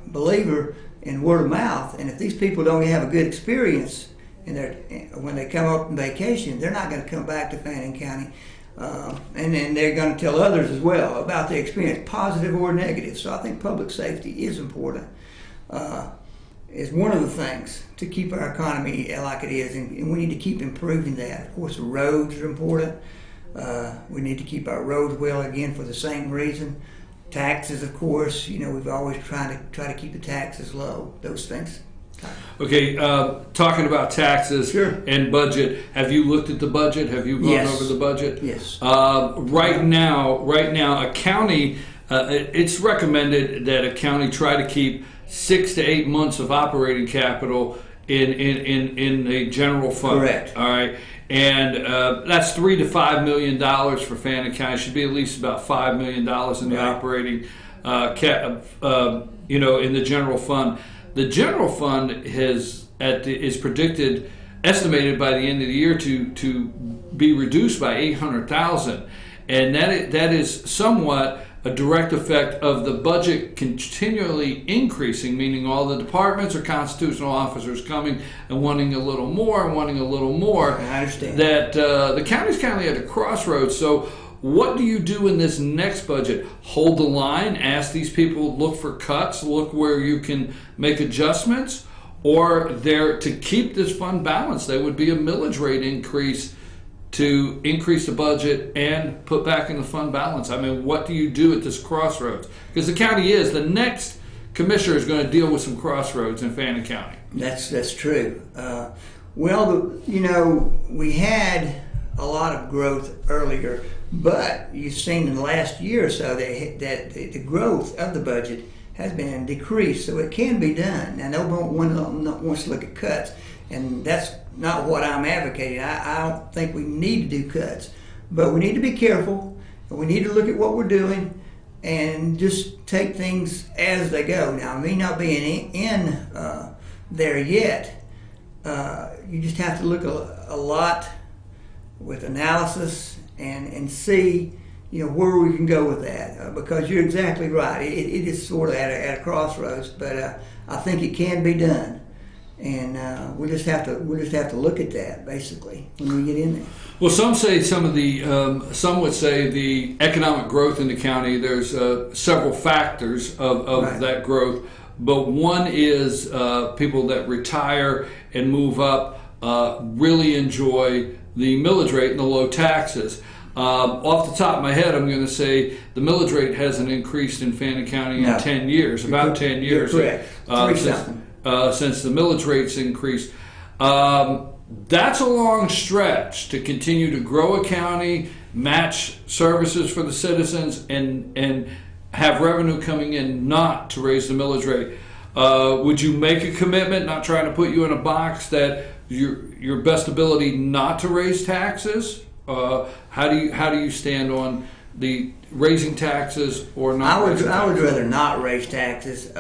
believer in word of mouth, and if these people don't have a good experience when they come up on vacation, they're not going to come back to Fannin County, and then they're going to tell others as well about their experience, positive or negative. So I think public safety is important. Is one of the things to keep our economy like it is, and we need to keep improving that. Of course, the roads are important. We need to keep our roads well, again, for the same reason. Taxes, of course, we've always try to keep the taxes low, those things. Okay, talking about taxes and budget, have you looked at the budget? Have you gone over the budget? Yes. Right now, a county, it's recommended that a county try to keep 6 to 8 months of operating capital in a general fund. Correct. All right. And that's $3 to $5 million for Fannin County. It should be at least about $5 million in the operating, in the general fund. The general fund is estimated by the end of the year to be reduced by $800,000, and that is somewhat a direct effect of the budget continually increasing, meaning all the departments or constitutional officers coming and wanting a little more and wanting a little more. I understand. That the county's kind of at a crossroads. So what do you do in this next budget? Hold the line, ask these people, look for cuts, look where you can make adjustments, or there to keep this fund balanced, there would be a millage rate increase to increase the budget and put back in the fund balance? I mean, what do you do at this crossroads? Because the county the next commissioner is going to deal with some crossroads in Fannin County. That's true. Well, we had a lot of growth earlier, but you've seen in the last year or so that the growth of the budget has been decreased, so it can be done. Now, no one wants to look at cuts, and that's not what I'm advocating. I don't think we need to do cuts, but we need to be careful, and we need to look at what we're doing and just take things as they go. Now, me not being in there yet, you just have to look a lot with analysis and see where we can go with that, because you're exactly right. It is sort of at a crossroads, but I think it can be done, and we just have to look at that basically when we get in there. Well, some would say the economic growth in the county. There's several factors of Right. that growth, but one is people that retire and move up really enjoy the millage rate and the low taxes. Off the top of my head, I'm going to say the millage rate hasn't increased in Fannin County in 10 years, about 10 years. You're correct. Since the millage rates increased. That's a long stretch to continue to grow a county, match services for the citizens, and have revenue coming in not to raise the millage rate. Would you make a commitment, not trying to put you in a box, that your best ability not to raise taxes? How do you stand on the raising taxes or not? I would rather not raise taxes.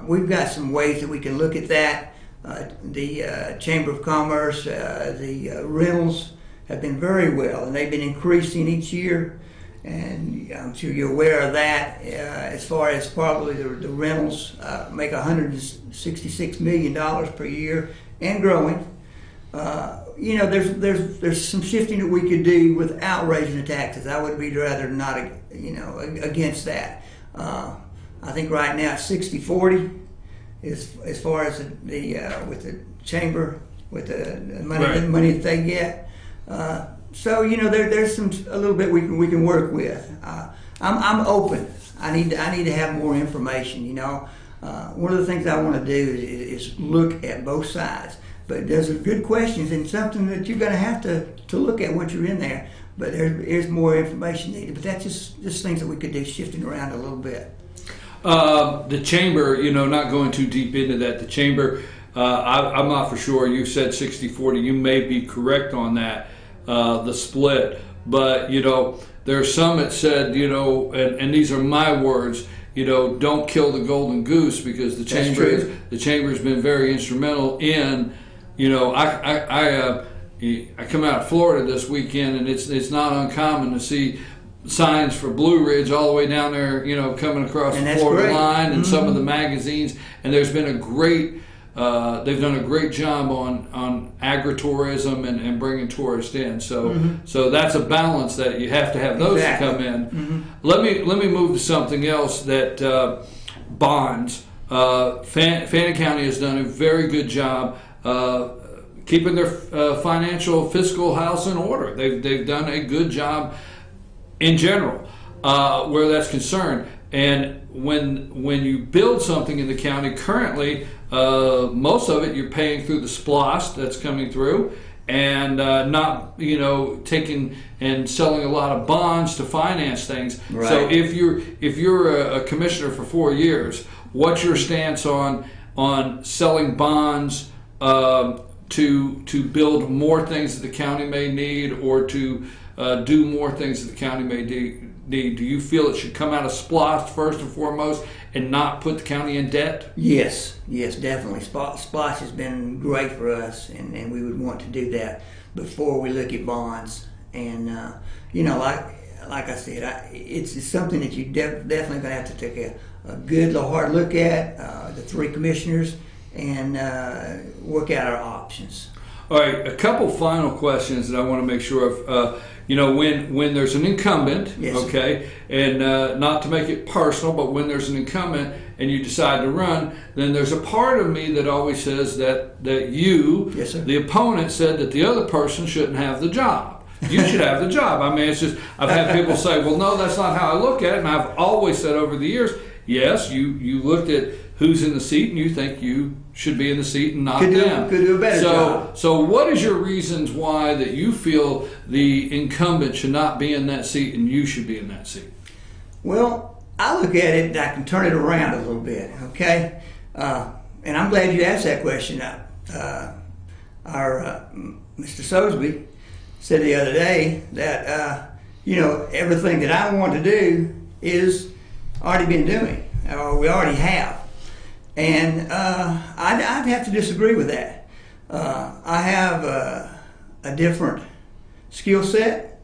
We've got some ways that we can look at that. The Chamber of Commerce, the rentals have been very well, and they've been increasing each year. And I'm sure you're aware of that. As far as probably the rentals make $166 million per year and growing. There's some shifting that we could do without raising the taxes. I would be rather not, against that. I think right now it's 60-40 as far as with the chamber, with the money that they get. So there's a little bit we can work with. I'm open. I need to have more information. One of the things I want to do is look at both sides. But there's good questions and something that you're going to have to look at once you're in there. But there's more information needed. But that's just things that we could do, shifting around a little bit. The chamber, not going too deep into that. The chamber, I'm not for sure. You said 60-40. You may be correct on that, the split. But there's some that said, and these are my words. Don't kill the golden goose, because the chamber has been very instrumental in. I come out of Florida this weekend, and it's not uncommon to see signs for Blue Ridge all the way down there, coming across the Florida line, and some of the magazines. And there's been they've done a great job on agritourism and bringing tourists in. So that's a balance that you have to have those to come in. Let me move to something else. That bonds. Fannin County has done a very good job keeping their financial fiscal house in order. They've done a good job in general where that's concerned. And when you build something in the county currently, most of it you're paying through the SPLOST that's coming through, and not taking and selling a lot of bonds to finance things. Right. So if you're a commissioner for 4 years, what's your stance on selling bonds to build more things that the county may need, or to do more things that the county may need? Do you feel it should come out of SPLOST first and foremost, and not put the county in debt? Yes, definitely. SPLOST has been great for us, and we would want to do that before we look at bonds. And like I said, it's something that you definitely going to have to take a good, hard look at, the three commissioners, and work out our options. All right, a couple final questions that I want to make sure of. When there's an incumbent, yes, okay, and not to make it personal, but when there's an incumbent and you decide to run, then there's a part of me that always says that you, yes, sir, the opponent, said that the other person shouldn't have the job. you should have the job. I mean, it's just, I've had people say, well, no, that's not how I look at it. And I've always said over the years, yes, you looked at who's in the seat and you think you should be in the seat and not them. Could do a better job. So what is your reasons why that you feel the incumbent should not be in that seat and you should be in that seat? Well, I look at it and I can turn it around a little bit, okay? And I'm glad you asked that question. Mr. Sosby said the other day that, everything that I want to do is already been doing, or we already have. And I'd have to disagree with that. I have a different skill set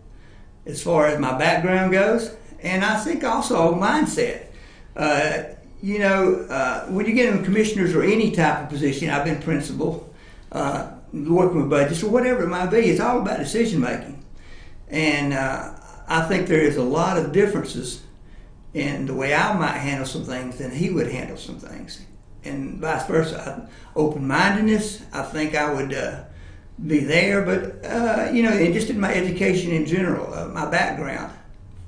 as far as my background goes, and I think also mindset. When you get in commissioners or any type of position, I've been principal, working with budgets or whatever it might be, it's all about decision making. And I think there is a lot of differences in the way I might handle some things than he would handle some things. And vice versa. Open-mindedness, I think I would be there, but, and just in my education in general, my background,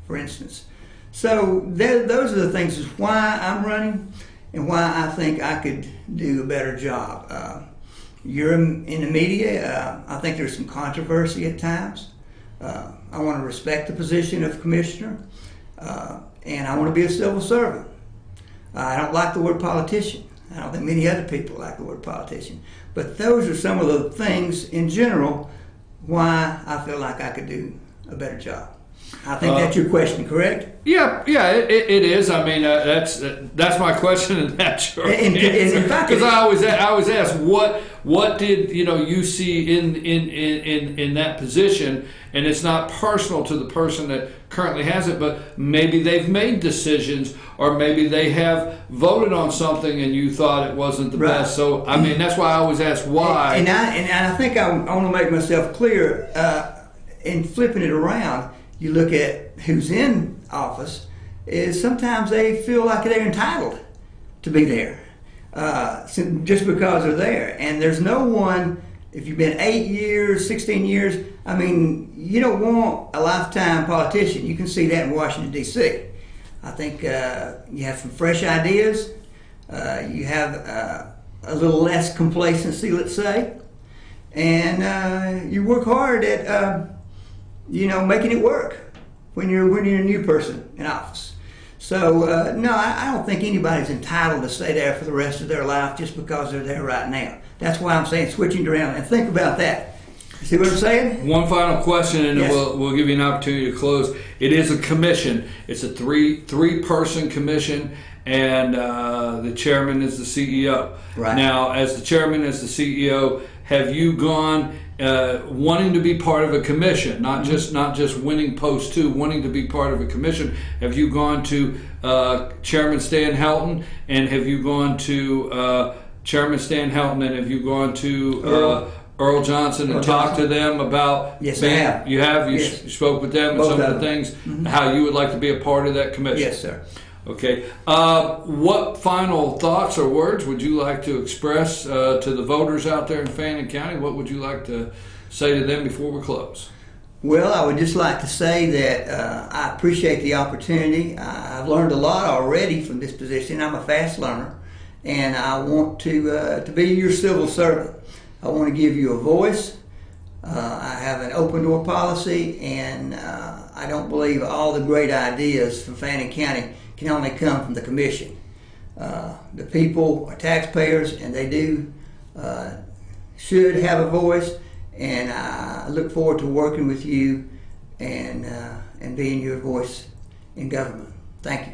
for instance. So those are the things is why I'm running and why I think I could do a better job. You're in the media. I think there's some controversy at times. I want to respect the position of commissioner, and I want to be a civil servant. I don't like the word politician. I don't think many other people like the word politician. But those are some of the things in general why I feel like I could do a better job. I think that's your question, correct? Yeah, it is. I mean, that's my question, and that's your answer. Because I always ask, what did you see in that position? And it's not personal to the person that currently has it, but maybe they've made decisions, or maybe they have voted on something, and you thought it wasn't the best. So I mean, that's why I always ask why. And I think I want to make myself clear in flipping it around. You look at who's in office, is sometimes they feel like they're entitled to be there just because they're there. And there's no one, if you've been 8 years, 16 years, I mean, you don't want a lifetime politician. You can see that in Washington, D.C. I think you have some fresh ideas. You have a little less complacency, let's say. And you work hard at making it work when you're a new person in office. So, no, I don't think anybody's entitled to stay there for the rest of their life just because they're there right now. That's why I'm saying switching around, and think about that. See what I'm saying? One final question, and then we'll give you an opportunity to close. It is a commission. It's a three-person commission, and the chairman is the CEO. Right. Now, as the chairman, as the CEO, have you gone wanting to be part of a commission, not just winning post 2, wanting to be part of a commission? Have you gone to Chairman Stan Helton, and have you gone to Chairman Stan Helton, and have you gone to Earl Johnson and talked to them about? Yes, I have. You have? You Yes. spoke with them and Both some of of the them. things, how you would like to be a part of that commission? Yes, sir. Okay. What final thoughts or words would you like to express to the voters out there in Fannin County? What would you like to say to them before we close? Well, I would just like to say that I appreciate the opportunity. I've learned a lot already from this position. I'm a fast learner, and I want to be your civil servant. I want to give you a voice. I have an open door policy, and I don't believe all the great ideas from Fannin County can only come from the commission. The people are taxpayers, and they should have a voice. And I look forward to working with you and being your voice in government. Thank you.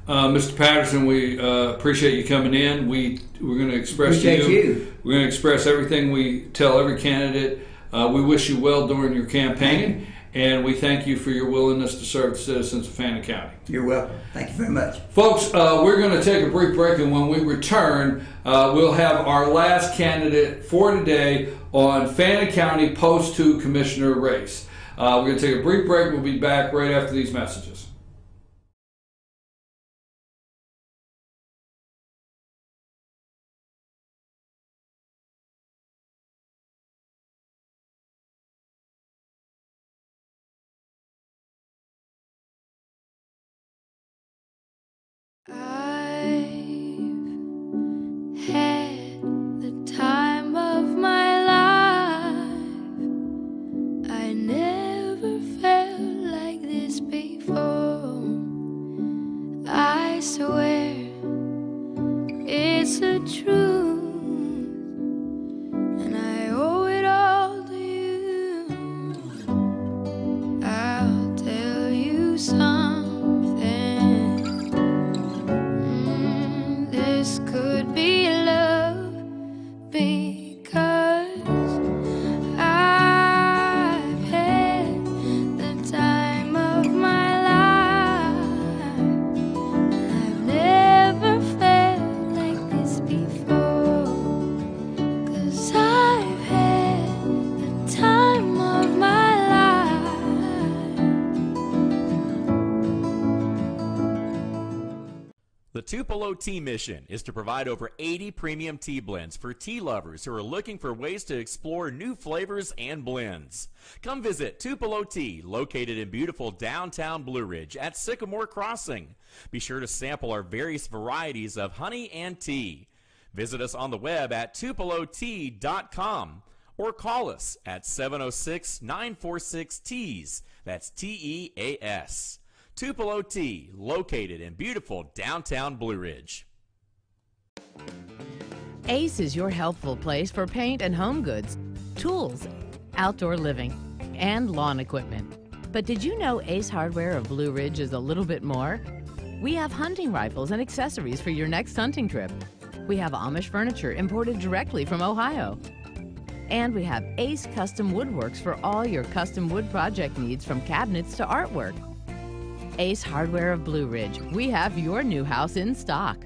Mr. Patterson, we appreciate you coming in. We're going to express Appreciate to you. We're going to express everything we tell every candidate. We wish you well during your campaign, and we thank you for your willingness to serve the citizens of Fannin County. You're welcome. Thank you very much. Folks, we're going to take a brief break, and when we return, we'll have our last candidate for today on Fannin County Post 2 Commissioner race. We're going to take a brief break. We'll be back right after these messages. Tupelo Tea mission is to provide over 80 premium tea blends for tea lovers who are looking for ways to explore new flavors and blends. Come visit Tupelo Tea, located in beautiful downtown Blue Ridge at Sycamore Crossing. Be sure to sample our various varieties of honey and tea. Visit us on the web at tupelotea.com or call us at 706-946-TEAS. That's TEAS. Tupelo Tea, located in beautiful downtown Blue Ridge. Ace is your helpful place for paint and home goods, tools, outdoor living, and lawn equipment. But did you know Ace Hardware of Blue Ridge is a little bit more? We have hunting rifles and accessories for your next hunting trip. We have Amish furniture imported directly from Ohio. And we have Ace Custom Woodworks for all your custom wood project needs, from cabinets to artwork. Ace Hardware of Blue Ridge. We have your new house in stock.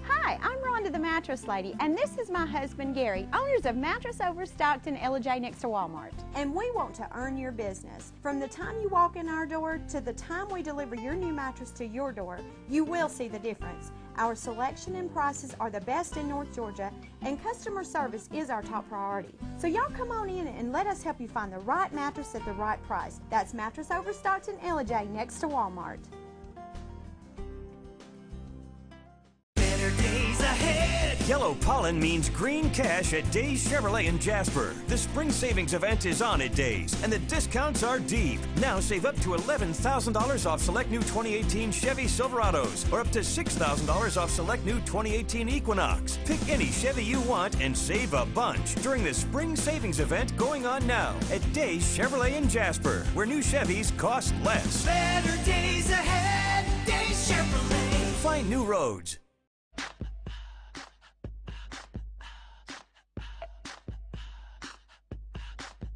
Hi, I'm Rhonda the Mattress Lady, and this is my husband Gary, owners of Mattress Overstocked in Ella next to Walmart. And we want to earn your business. From the time you walk in our door to the time we deliver your new mattress to your door, you will see the difference. Our selection and prices are the best in North Georgia, and customer service is our top priority. So y'all come on in and let us help you find the right mattress at the right price. That's Mattress Overstocked in Ella next to Walmart. Better days ahead. Yellow pollen means green cash at Days Chevrolet in Jasper. The spring savings event is on at Days, and the discounts are deep. Now save up to $11,000 off select new 2018 Chevy Silverados, or up to $6,000 off select new 2018 Equinox. Pick any Chevy you want and save a bunch during the spring savings event going on now at Days Chevrolet in Jasper, where new Chevys cost less. Better days ahead. Days Chevrolet. Find new roads.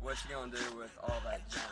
What you gonna do with all that junk?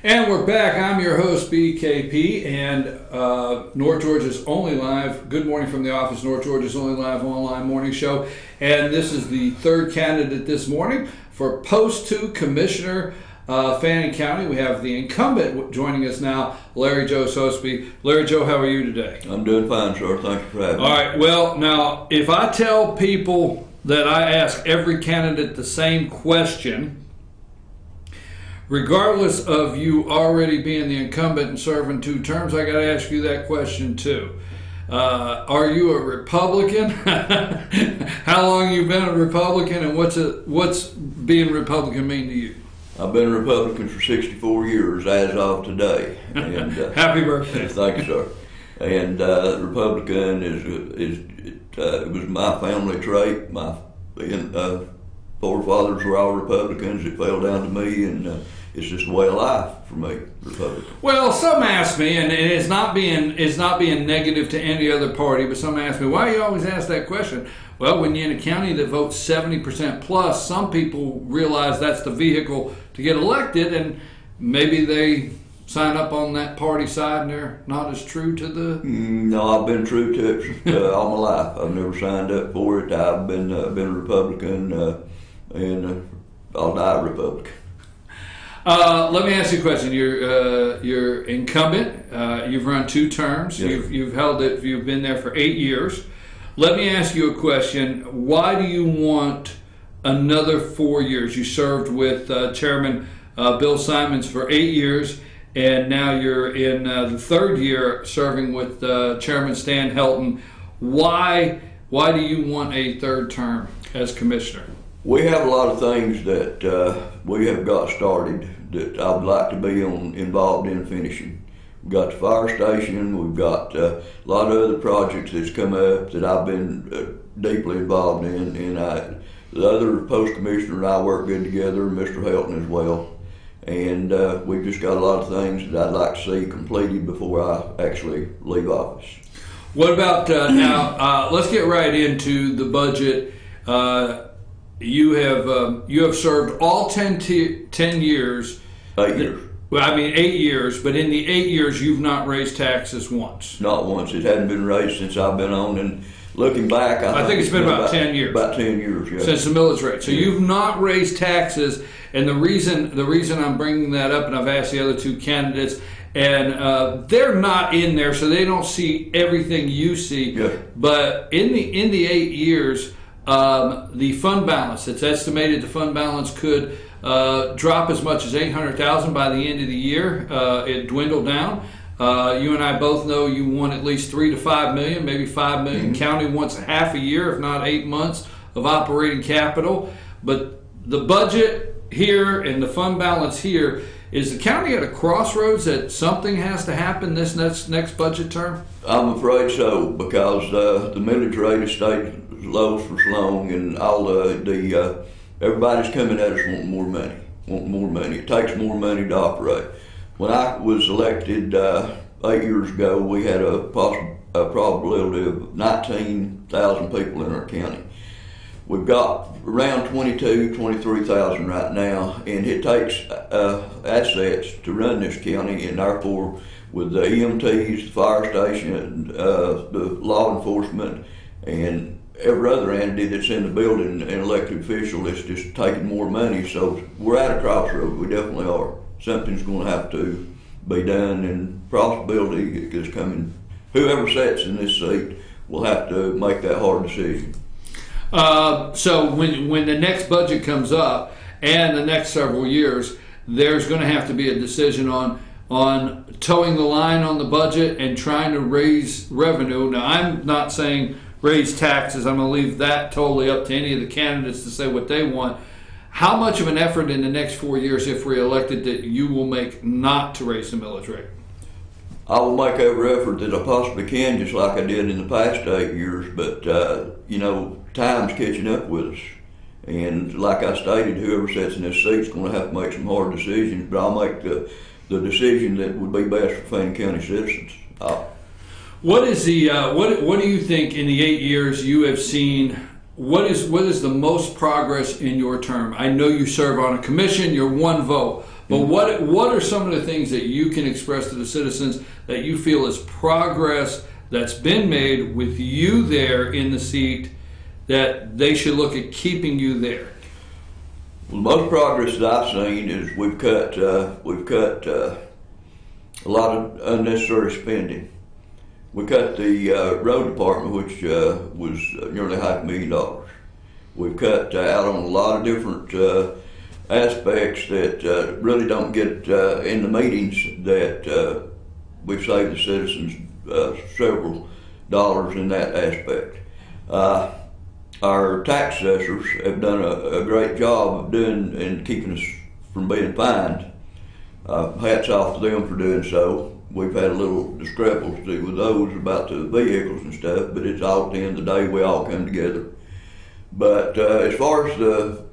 And we're back. I'm your host, BKP, and North Georgia's only live, Good Morning from the Office, North Georgia's only live online morning show. And this is the third candidate this morning for Post 2 Commissioner, Fannin County. We have the incumbent joining us now, Larry Joe Sosebee. Larry Joe, how are you today? I'm doing fine, sir. Thank you for having me. All right. Well, now, if I tell people that I ask every candidate the same question, regardless of you already being the incumbent and serving 2 terms, I got to ask you that question too. Are you a Republican? How long you been a Republican, and what's being Republican mean to you? I've been a Republican for 64 years as of today. And, happy birthday! Thank you, sir. And Republican it was my family trait. My forefathers were all Republicans. It fell down to me, and it's just a way of life for me, Republican. Well, some ask me, and it's not being negative to any other party, but some ask me, why do you always ask that question? Well, when you're in a county that votes 70% plus, some people realize that's the vehicle to get elected, and maybe they sign up on that party side and they're not as true to the... No, I've been true to it all my life. I've never signed up for it. I've been a Republican, and I'll die a Republican. Let me ask you a question. You're incumbent. You've run 2 terms. Yes. You've held it. You've been there for 8 years. Let me ask you a question. Why do you want another 4 years? You served with Chairman Bill Simons for 8 years, and now you're in the 3rd year serving with Chairman Stan Helton. Why do you want a 3rd term as commissioner? We have a lot of things that we have got started that I would like to be involved in finishing. We've got the fire station, we've got a lot of other projects that's come up that I've been deeply involved in, and the other post commissioner and I work good together, Mr. Helton as well. And we've just got a lot of things that I'd like to see completed before I actually leave office. What about now? Let's get right into the budget. You have served all 10 years. 8 years. Well, I mean 8 years, but in the 8 years you've not raised taxes once. Not once. It hadn't been raised since I've been on. And looking back, I think it's been about 10 years. About 10 years, yeah. Since the millage rate. So you've not raised taxes, and the reason I'm bringing that up, and I've asked the other two candidates, and they're not in there, so they don't see everything you see. Yeah. But in the 8 years, the fund balance, it's estimated the fund balance could drop as much as $800,000 by the end of the year. It dwindled down. You and I both know you want at least $3 to $5 million, maybe $5 million. County wants a half a year, if not 8 months, of operating capital. But the budget here and the fund balance here, is the county at a crossroads that something has to happen this next budget term? I'm afraid so, because the millage rate has stayed low for so long, and all everybody's coming at us wanting more money. It takes more money to operate. When I was elected 8 years ago, we had a probability of 19,000 people in our county. We've got around 23,000 right now, and it takes assets to run this county, and therefore with the EMTs, the fire station, the law enforcement, and every other entity that's in the building, an elected official, it's just taking more money. So we're at a crossroads. We definitely are. Something's going to have to be done, and possibility is coming. Whoever sits in this seat will have to make that hard decision. So when the next budget comes up and the next several years, there's going to have to be a decision on towing the line on the budget and trying to raise revenue. Now, I'm not saying raise taxes. I'm going to leave that totally up to any of the candidates to say what they want. How much of an effort in the next 4 years, if reelected, that you will make not to raise the millage rate? I will make every effort that I possibly can, just like I did in the past 8 years, but time's catching up with us. And like I stated, whoever sits in this seat is going to have to make some hard decisions, but I'll make the decision that would be best for Fannin County citizens. What is the what do you think in the 8 years you have seen? What is the most progress in your term? I know you serve on a commission, you're one vote, but what are some of the things that you can express to the citizens that you feel is progress that's been made with you there in the seat that they should look at keeping you there? Well, the most progress that I've seen is we've cut a lot of unnecessary spending. We cut the road department, which was nearly $500,000. We've cut out on a lot of different aspects that really don't get in the meetings, that we've saved the citizens several dollars in that aspect. Our tax assessors have done a great job of doing and keeping us from being fined. Hats off to them for doing so. We've had a little discrepancy with those about the vehicles and stuff, but it's all at the end of the day, we all come together. But as far as the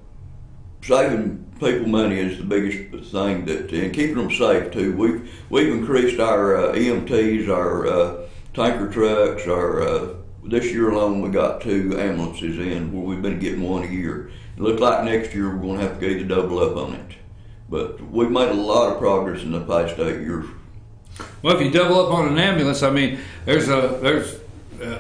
saving people money is the biggest thing, and keeping them safe too. We've increased our EMTs, our tanker trucks, this year alone we got 2 ambulances in, where we've been getting 1 a year. It looks like next year we're going to have to either double up on it. But we've made a lot of progress in the past 8 years. Well, if you double up on an ambulance, I mean, there's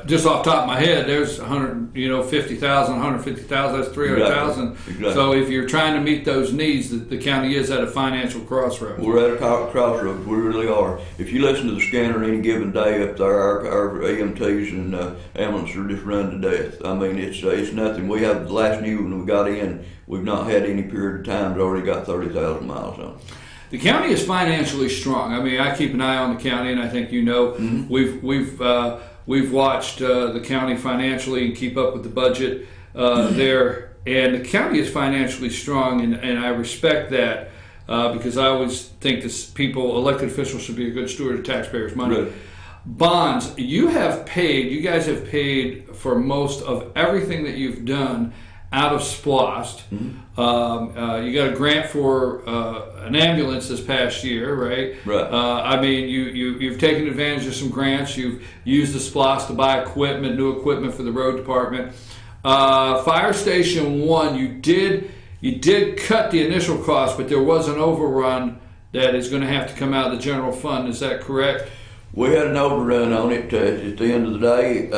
just off the top of my head, there's 150,000, 150,000. That's 300,000. Exactly. So if you're trying to meet those needs, the county is at a financial crossroads. We're at a crossroads. We really are. If you listen to the scanner any given day up there, our EMTs and ambulances are just run to death. I mean, it's nothing. We have the last new one we got in. We've not had any period of time. It's already got 30,000 miles on it. The county is financially strong. I mean, I keep an eye on the county, and I think we've watched the county financially and keep up with the budget there. And the county is financially strong, and I respect that because I always think that elected officials, should be a good steward of taxpayers' money. Right. Bonds, you guys have paid for most of everything that you've done out of SPLOST. You got a grant for an ambulance this past year, right? Right. I mean, you've taken advantage of some grants. You've used the SPLOST to buy equipment, new equipment for the road department. Fire Station 1, you did cut the initial cost, but there was an overrun that is going to have to come out of the general fund. Is that correct? We had an overrun on it at the end of the day.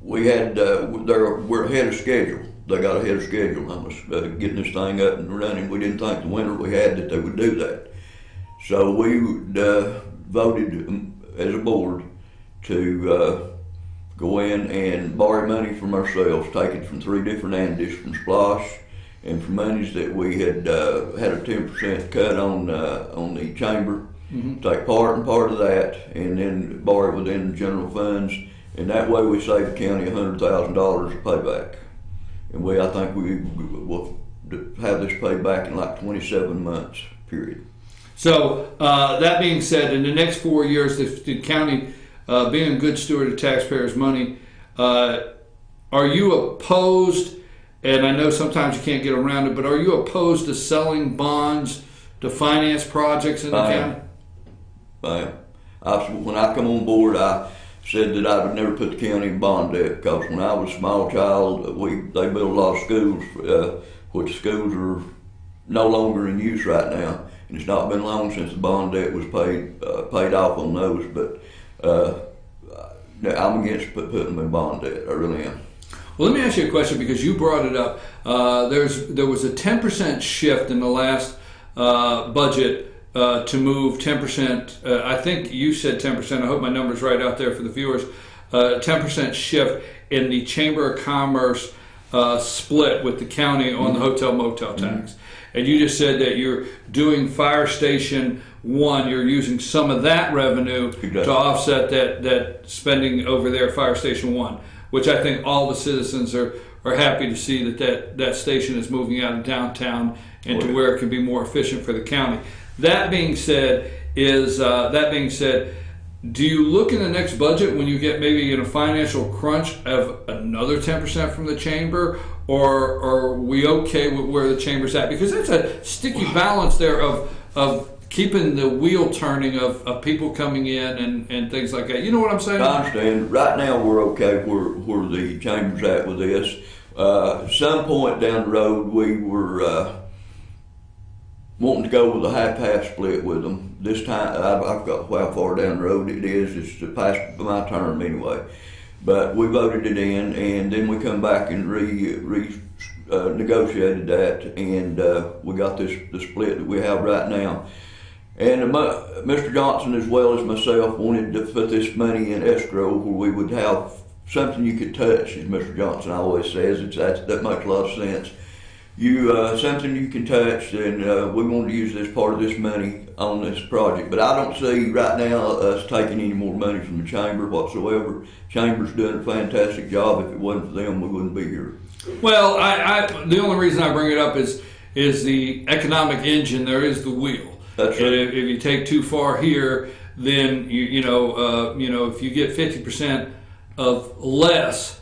We had we're ahead of schedule. They got ahead of schedule on us getting this thing up and running. We didn't think the winter we had that they would do that. So we voted as a board to go in and borrow money from ourselves, take it from 3 different entities, from SPLOST, and from monies that we had had a 10% cut on the chamber. Take part of that, and then borrow it within the general funds, and that way we save the county $100,000 of payback. And I think we will have this paid back in like 27 months, period. So that being said, in the next 4 years, the county being a good steward of taxpayers' money, are you opposed, and I know sometimes you can't get around it, but are you opposed to selling bonds to finance projects in the county? I am. When I come on board, I said that I would never put the county in bond debt, because when I was a small child, they built a lot of schools, which schools are no longer in use right now, and it's not been long since the bond debt was paid off on those. But I'm against putting them in bond debt. I really am. Well, let me ask you a question, because you brought it up. There was a 10% shift in the last budget to move 10%. I think you said 10%. I hope my number's right out there for the viewers. 10% shift in the Chamber of Commerce split with the county on the hotel motel tax. And you just said that you're doing Fire Station 1. You're using some of that revenue to offset that spending over there at Fire Station 1, which I think all the citizens are happy to see that station is moving out of downtown into where it can be more efficient for the county. That being said, do you look in the next budget when you get maybe in a financial crunch of another 10% from the chamber, or are we okay with where the chamber's at? Because there's a sticky balance there of keeping the wheel turning of people coming in and things like that. You know what I'm saying? I understand. Right now we're okay where the chamber's at with this. Some point down the road we were wanting to go with a half-half split with them. This time, I've got how far down the road it is. It's past my term anyway. But we voted it in, and then we come back and negotiated that, and we got the split that we have right now. And Mr. Johnson, as well as myself, wanted to put this money in escrow where we would have something you could touch, as Mr. Johnson always says. That makes a lot of sense. Something you can touch, and we want to use this part of this money on this project. But I don't see right now us taking any more money from the chamber whatsoever. Chamber's doing a fantastic job. If it wasn't for them, we wouldn't be here. Well, the only reason I bring it up is the economic engine. There is the wheel. That's right. If you take too far here, then you know if you get 50% of less,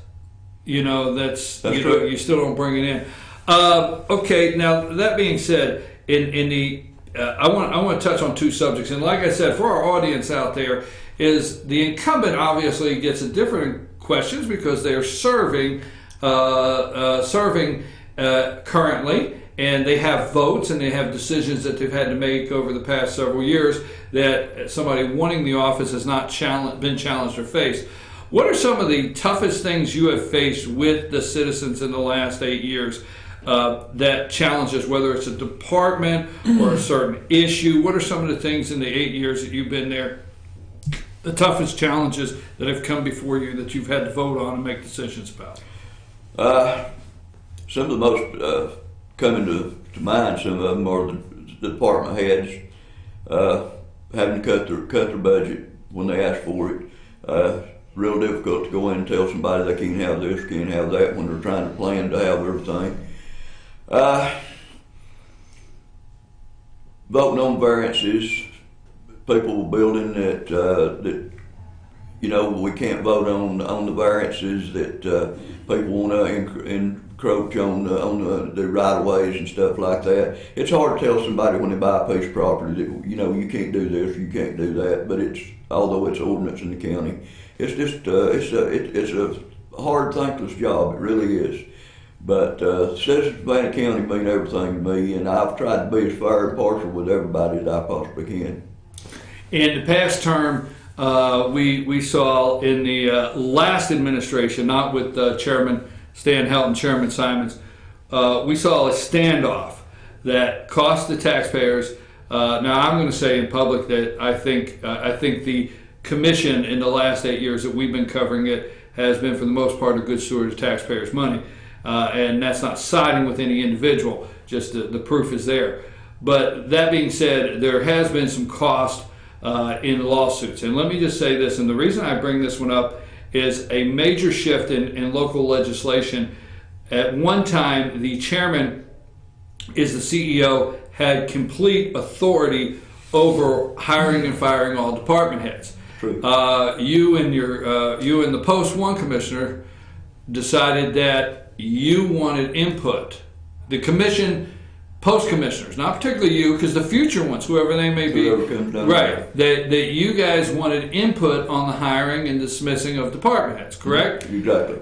that's you still don't bring it in. Okay, now that being said, I want to touch on two subjects, and like I said, for our audience out there, is the incumbent obviously gets a different questions because they are serving currently, and they have votes and they have decisions that they've had to make over the past several years that somebody wanting the office has not been challenged or faced. What are some of the toughest things you have faced with the citizens in the last 8 years? That challenges, whether it's a department or a certain issue? What are some of the things in the 8 years that you've been there, the toughest challenges that have come before you that you've had to vote on and make decisions about? Some of the most coming to mind, some of them are the department heads having to cut their budget when they ask for it. Real difficult to go in and tell somebody they can't have this, can't have that when they're trying to plan to have everything. Voting on variances, people building that we can't vote on the variances that people want to encroach on the right of ways and stuff like that. It's hard to tell somebody when they buy a piece of property that you can't do this, you can't do that. But although it's ordinance in the county, it's just it's a hard, thankless job. It really is. But citizens of Bannock County mean everything to me, and I've tried to be as fair and partial with everybody as I possibly can. In the past term, we saw in the last administration, not with Chairman Stan Helton, Chairman Simons, we saw a standoff that cost the taxpayers. Now, I'm going to say in public that I think the commission in the last 8 years that we've been covering it has been, for the most part, a good steward of taxpayers' money. And that's not siding with any individual, just the proof is there. But that being said, there has been some cost in lawsuits. And let me just say this, and the reason I bring this one up is a major shift in local legislation. At one time, the chairman is the CEO, had complete authority over hiring and firing all department heads. True. You and the Post 1 commissioner decided that you wanted input. The commission, post commissioners, not particularly you, because the future ones, whoever they may be, right? That you guys wanted input on the hiring and dismissing of department heads, correct? Exactly.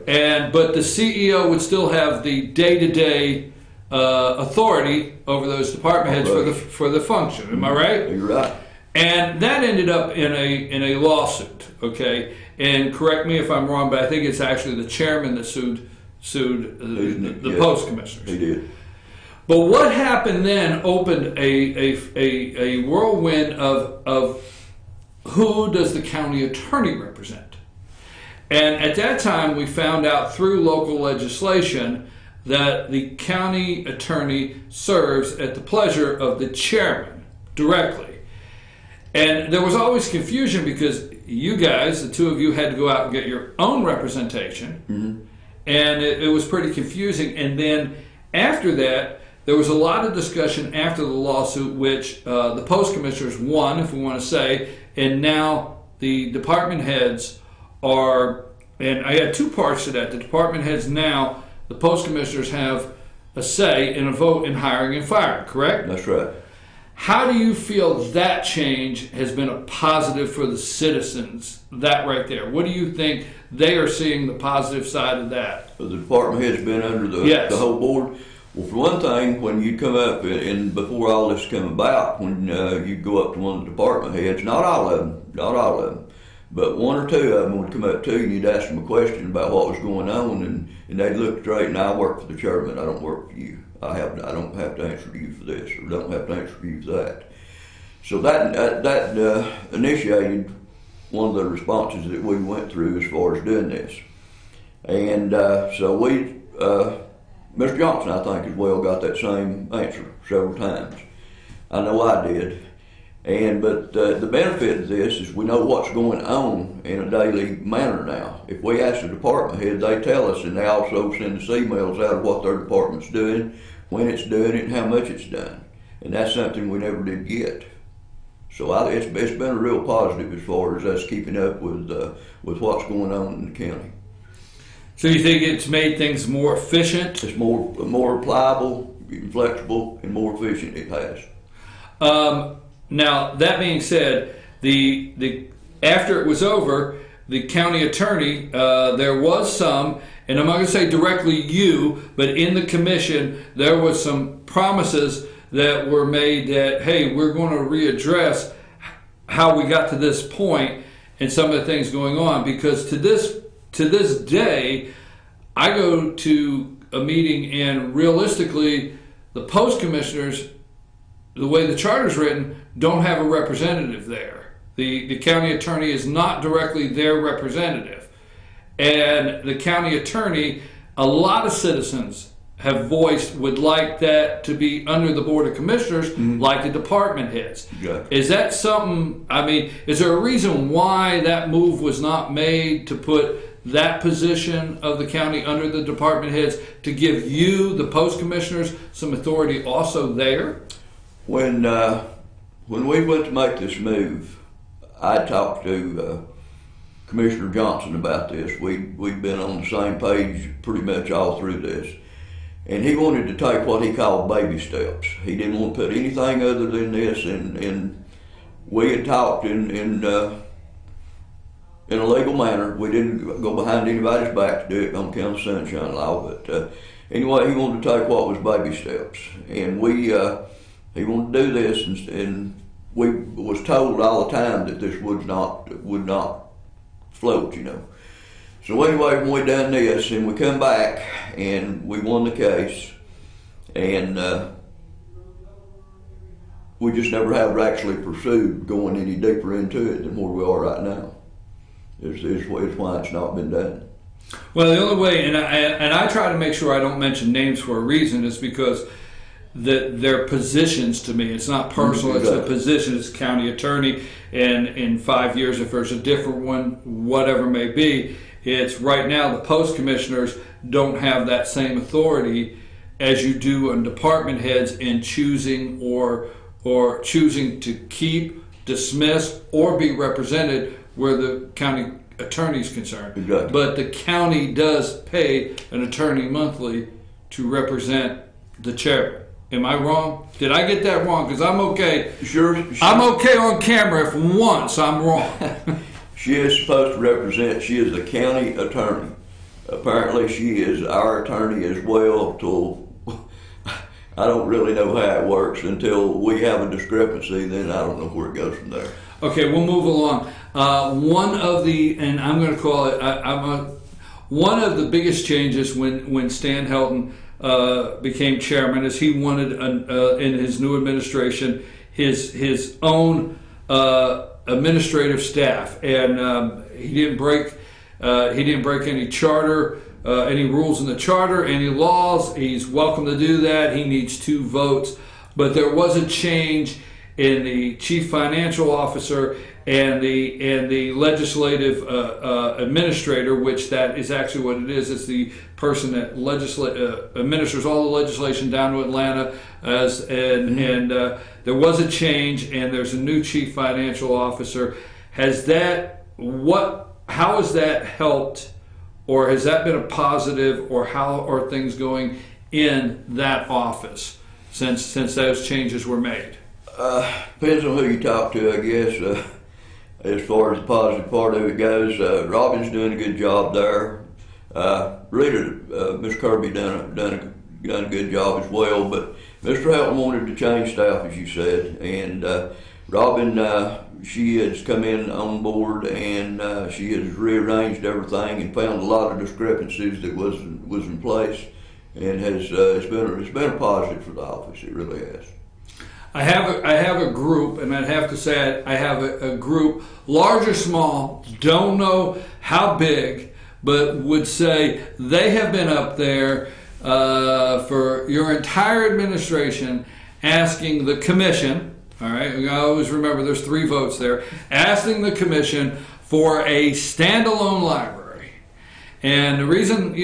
But the CEO would still have the day-to-day authority over those department heads for the function. Am I right? You're right. And that ended up in a lawsuit. Okay, and correct me if I'm wrong, but I think it's actually the chairman that sued the post commissioners. He did. But what happened then opened a whirlwind of who does the county attorney represent? And at that time, we found out through local legislation that the county attorney serves at the pleasure of the chairman directly. And there was always confusion because you guys, the two of you, had to go out and get your own representation. Mm-hmm. And it was pretty confusing. And then after that, there was a lot of discussion after the lawsuit, which the post commissioners won, if we want to say, and now the department heads are, and I had two parts to that. The department heads now, the post commissioners have a say in a vote in hiring and firing, correct? That's right. How do you feel that change has been a positive for the citizens, that right there? What do you think they are seeing the positive side of that? The department head's been under the whole board. Well, for one thing, when you come up and before all this come about, when you go up to one of the department heads, not all of them, but one or two of them would come up to you and you'd ask them a question about what was going on, and they'd look straight, and I work for the chairman, I don't work for you. I don't have to answer to you for this, or don't have to answer to you for that. So that initiated one of the responses that we went through as far as doing this. And so we, Mr. Johnson, I think, as well got that same answer several times. I know I did. But the benefit of this is we know what's going on in a daily manner now. If we ask the department head, they tell us, and they also send us emails out of what their department's doing, when it's doing it, and how much it's done. And that's something we never did get. So it's been a real positive as far as us keeping up with what's going on in the county. So you think it's made things more efficient? It's more pliable, flexible, and more efficient. It has. Now, that being said, the after it was over, the county attorney, there was some, and I'm not going to say directly you, but in the commission, there was some promises that were made that, hey, we're going to readdress how we got to this point and some of the things going on. Because to this day, I go to a meeting and realistically, the post commissioners, the way the charter's written, don't have a representative there. The county attorney is not directly their representative. And the county attorney, a lot of citizens have voiced would like that to be under the Board of Commissioners, like the department heads. Exactly. Is that something, I mean, is there a reason why that move was not made to put that position of the county under the department heads to give you, the post commissioners, some authority also there? When we went to make this move, I talked to Commissioner Johnson about this. We've been on the same page pretty much all through this. And he wanted to take what he called baby steps. He didn't want to put anything other than this, and we had talked in a legal manner. We didn't go behind anybody's back to do it on account of sunshine law, but anyway, he wanted to take what was baby steps. And he wanted to do this, and we was told all the time that this would not float, you know. So anyway, when we done this, and we come back, and we won the case, and we just never have actually pursued going any deeper into it than where we are right now. Is why it's not been done. Well, the only way, and I try to make sure I don't mention names for a reason, is because they're positions to me. It's not personal. Exactly. It's a position. It's county attorney, and in 5 years, if there's a different one, whatever may be, it's right now the post commissioners don't have that same authority as you do on department heads in choosing or choosing to keep, dismiss, or be represented where the county attorney is concerned. Exactly. But the county does pay an attorney monthly to represent the chairman. Am I wrong? Did I get that wrong? Because I'm okay. Sure. I'm okay on camera if once I'm wrong. She is supposed to represent, she is the county attorney. Apparently she is our attorney as well till, I don't really know how it works until we have a discrepancy, then I don't know where it goes from there. Okay, we'll move along. One of the, and I'm going to call it, one of the biggest changes when Stan Helton became chairman is he wanted in his new administration his own administrative staff, and he didn't break any charter, any rules in the charter, any laws. He's welcome to do that. He needs 2 votes, but there was a change in the chief financial officer and the legislative administrator, which that is actually what it is. It's the person that administers all the legislation down to Atlanta. There was a change, and there's a new chief financial officer. How has that helped, or has that been a positive, or how are things going in that office since those changes were made? Depends on who you talk to, I guess. As far as the positive part of it goes, Robin's doing a good job there. Rita, Miss Kirby done a good job as well. But Mr. Helton wanted to change staff, as you said, and Robin, she has come in on board, and she has rearranged everything and found a lot of discrepancies that was in place, and has it's been a positive for the office. It really has. I have a group, and I'd have to say I have a group, large or small, don't know how big, but would say they have been up there for your entire administration asking the commission, all right, I always remember there's 3 votes there, asking the commission for a standalone library. And the reason,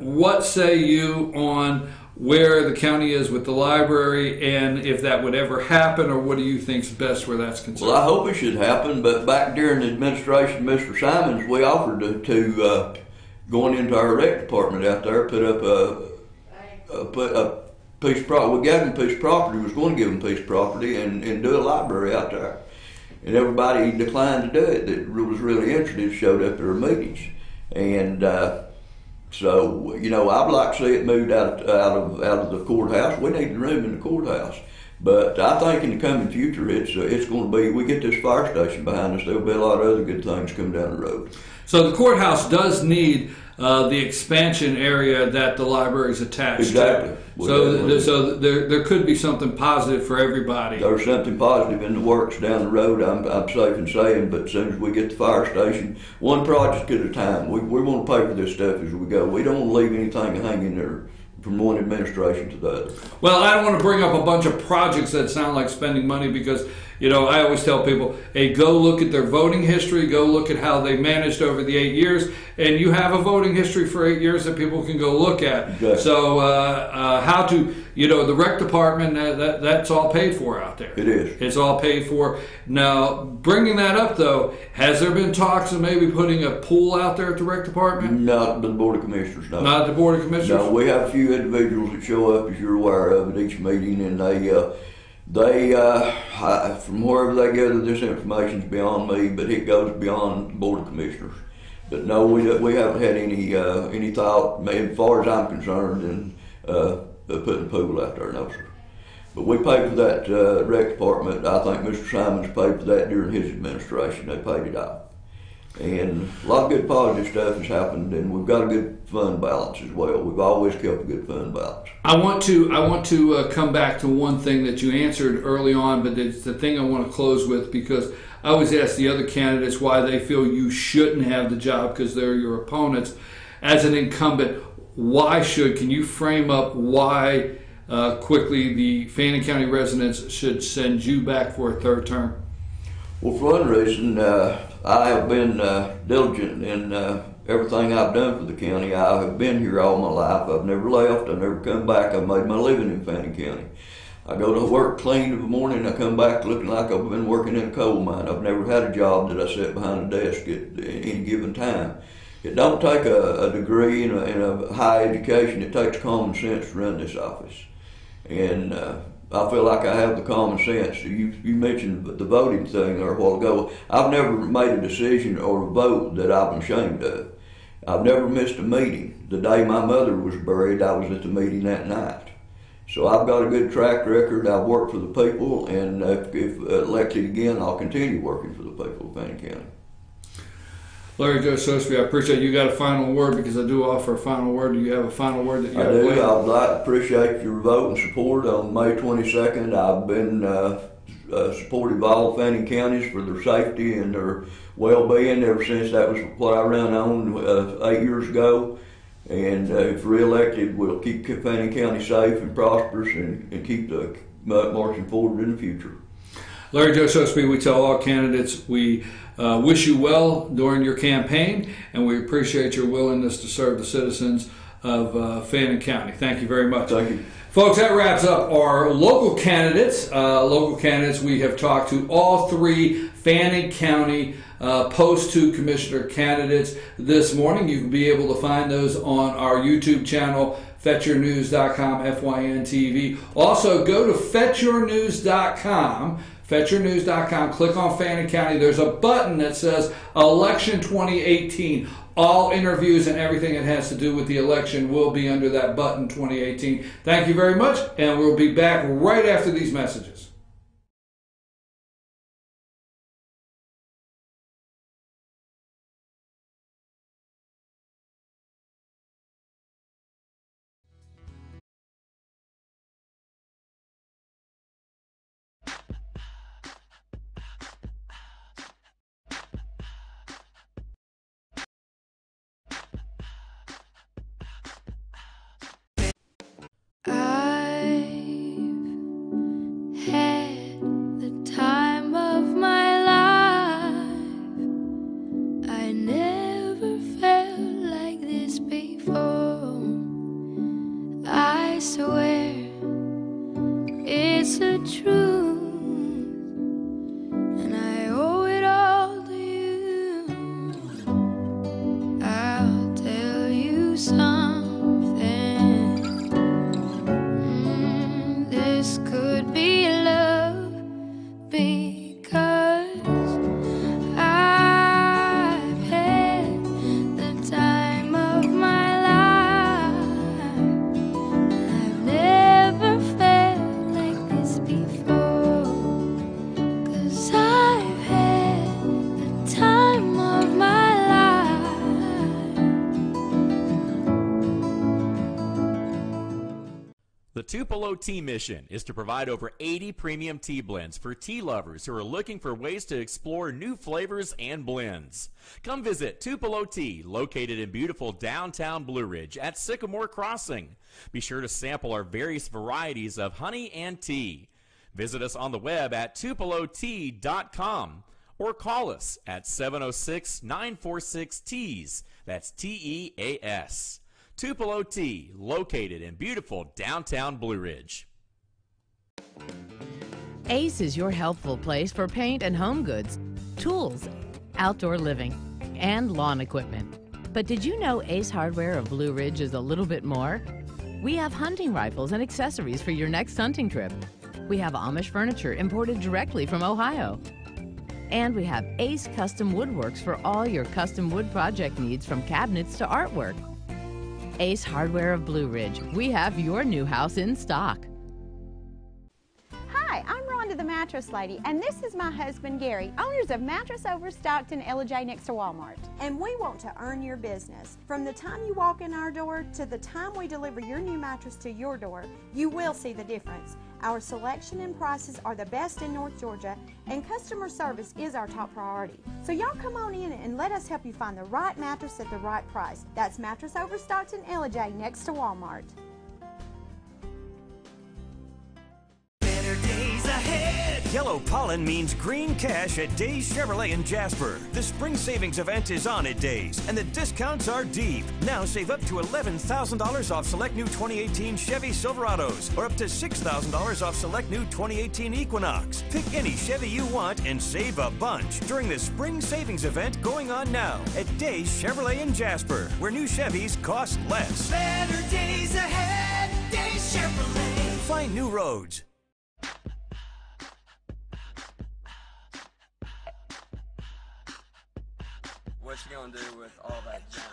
what say you on where the county is with the library, and if that would ever happen, or what do you think's best where that's concerned? Well, I hope it should happen, but back during the administration of Mr. Simons, we offered to going into our rec department out there, put up a piece of property. We gave them a piece of property, was going to give them a piece of property and do a library out there. And everybody declined to do it that was really interested showed up at our meetings. And so, I'd like to see it moved out of the courthouse. We need the room in the courthouse. But I think in the coming future, it's going to be, we get this fire station behind us, there'll be a lot of other good things coming down the road. So the courthouse does need the expansion area that the library is attached exactly. to. So there could be something positive for everybody. There's something positive in the works down the road, I'm safe in saying, but as soon as we get the fire station, one project at a time. We want to pay for this stuff as we go. We don't want to leave anything hanging there from one administration to the other. Well, I don't want to bring up a bunch of projects that sound like spending money because You know, I always tell people, hey, go look at their voting history, go look at how they managed over the 8 years, and you have a voting history for 8 years that people can go look at. Exactly. So how to, you know, the rec department, that's all paid for out there. It is. It's all paid for. Now, bringing that up, though, has there been talks of maybe putting a pool out there at the rec department? Not the Board of Commissioners, no. Not the Board of Commissioners? No, we have a few individuals that show up, as you're aware of, at each meeting, and they from wherever they gather this information is beyond me, but it goes beyond the Board of Commissioners. But no, we haven't had any thought, as far as I'm concerned, in putting a pool out there, no, sir. But we paid for that rec department. I think Mr. Simons paid for that during his administration. They paid it out. And a lot of good positive stuff has happened, and we've got a good fund balance as well. We've always kept a good fund balance. I want to come back to one thing that you answered early on, but it's the thing I want to close with, because I always ask the other candidates why they feel you shouldn't have the job because they're your opponents. As an incumbent, can you frame up why quickly the Fannin County residents should send you back for a third term? Well, for one reason, I have been diligent in everything I've done for the county. I have been here all my life. I've never left. I've never come back. I've made my living in Fannin County. I go to work clean in the morning. I come back looking like I've been working in a coal mine. I've never had a job that I sit behind a desk at any given time. It don't take a degree and a high education. It takes common sense to run this office. And I feel like I have the common sense. You mentioned the voting thing there a while ago. I've never made a decision or a vote that I'm ashamed of. I've never missed a meeting. The day my mother was buried, I was at the meeting that night. So I've got a good track record. I've worked for the people, and if elected again, I'll continue working for the people of Fannin County. Larry Joe Sosebee, I appreciate you got a final word, because I do offer a final word. Do you have a final word that you have? I do. I'd like to appreciate your vote and support on May 22nd. I've been supportive of all Fannin counties for their safety and their well-being ever since that was what I ran on 8 years ago. And if re-elected, we'll keep Fannin County safe and prosperous and keep marching forward in the future. Larry Joe Sosebee, we tell all candidates we wish you well during your campaign, and we appreciate your willingness to serve the citizens of Fannin County. Thank you very much. Thank you. Folks, that wraps up our local candidates. We have talked to all three Fannin County Post 2 Commissioner candidates this morning. You can be able to find those on our YouTube channel, FetchYourNews.com, FYN-TV. Also, go to FetchYourNews.com. FetchYourNews.com, click on Fannin County. There's a button that says Election 2018. All interviews and everything that has to do with the election will be under that button, 2018. Thank you very much, and we'll be back right after these messages. Tupelo Tea mission is to provide over 80 premium tea blends for tea lovers who are looking for ways to explore new flavors and blends. Come visit Tupelo Tea, located in beautiful downtown Blue Ridge at Sycamore Crossing. Be sure to sample our various varieties of honey and tea. Visit us on the web at TupeloT.com or call us at 706-946-TEAS. That's T-E-A-S. Tupelo Tea, located in beautiful downtown Blue Ridge. Ace is your helpful place for paint and home goods, tools, outdoor living, and lawn equipment. But did you know Ace Hardware of Blue Ridge is a little bit more? We have hunting rifles and accessories for your next hunting trip. We have Amish furniture imported directly from Ohio. And we have Ace Custom Woodworks for all your custom wood project needs, from cabinets to artwork. Ace Hardware of Blue Ridge. We have your new house in stock. Hi, I'm Rhonda the Mattress Lady, and this is my husband Gary, owners of Mattress Overstocked in Ella next to Walmart. And we want to earn your business. From the time you walk in our door to the time we deliver your new mattress to your door, you will see the difference. Our selection and prices are the best in North Georgia, and customer service is our top priority. So y'all come on in and let us help you find the right mattress at the right price. That's Mattress Overstocked in Ella next to Walmart. Better days ahead. Yellow pollen means green cash at Days Chevrolet in Jasper. The spring savings event is on at Days, and the discounts are deep. Now save up to $11,000 off select new 2018 Chevy Silverados, or up to $6,000 off select new 2018 Equinox. Pick any Chevy you want and save a bunch during the spring savings event going on now at Days Chevrolet in Jasper, where new Chevys cost less. Better days ahead. Days Chevrolet. Find new roads. What you gonna do with all that junk?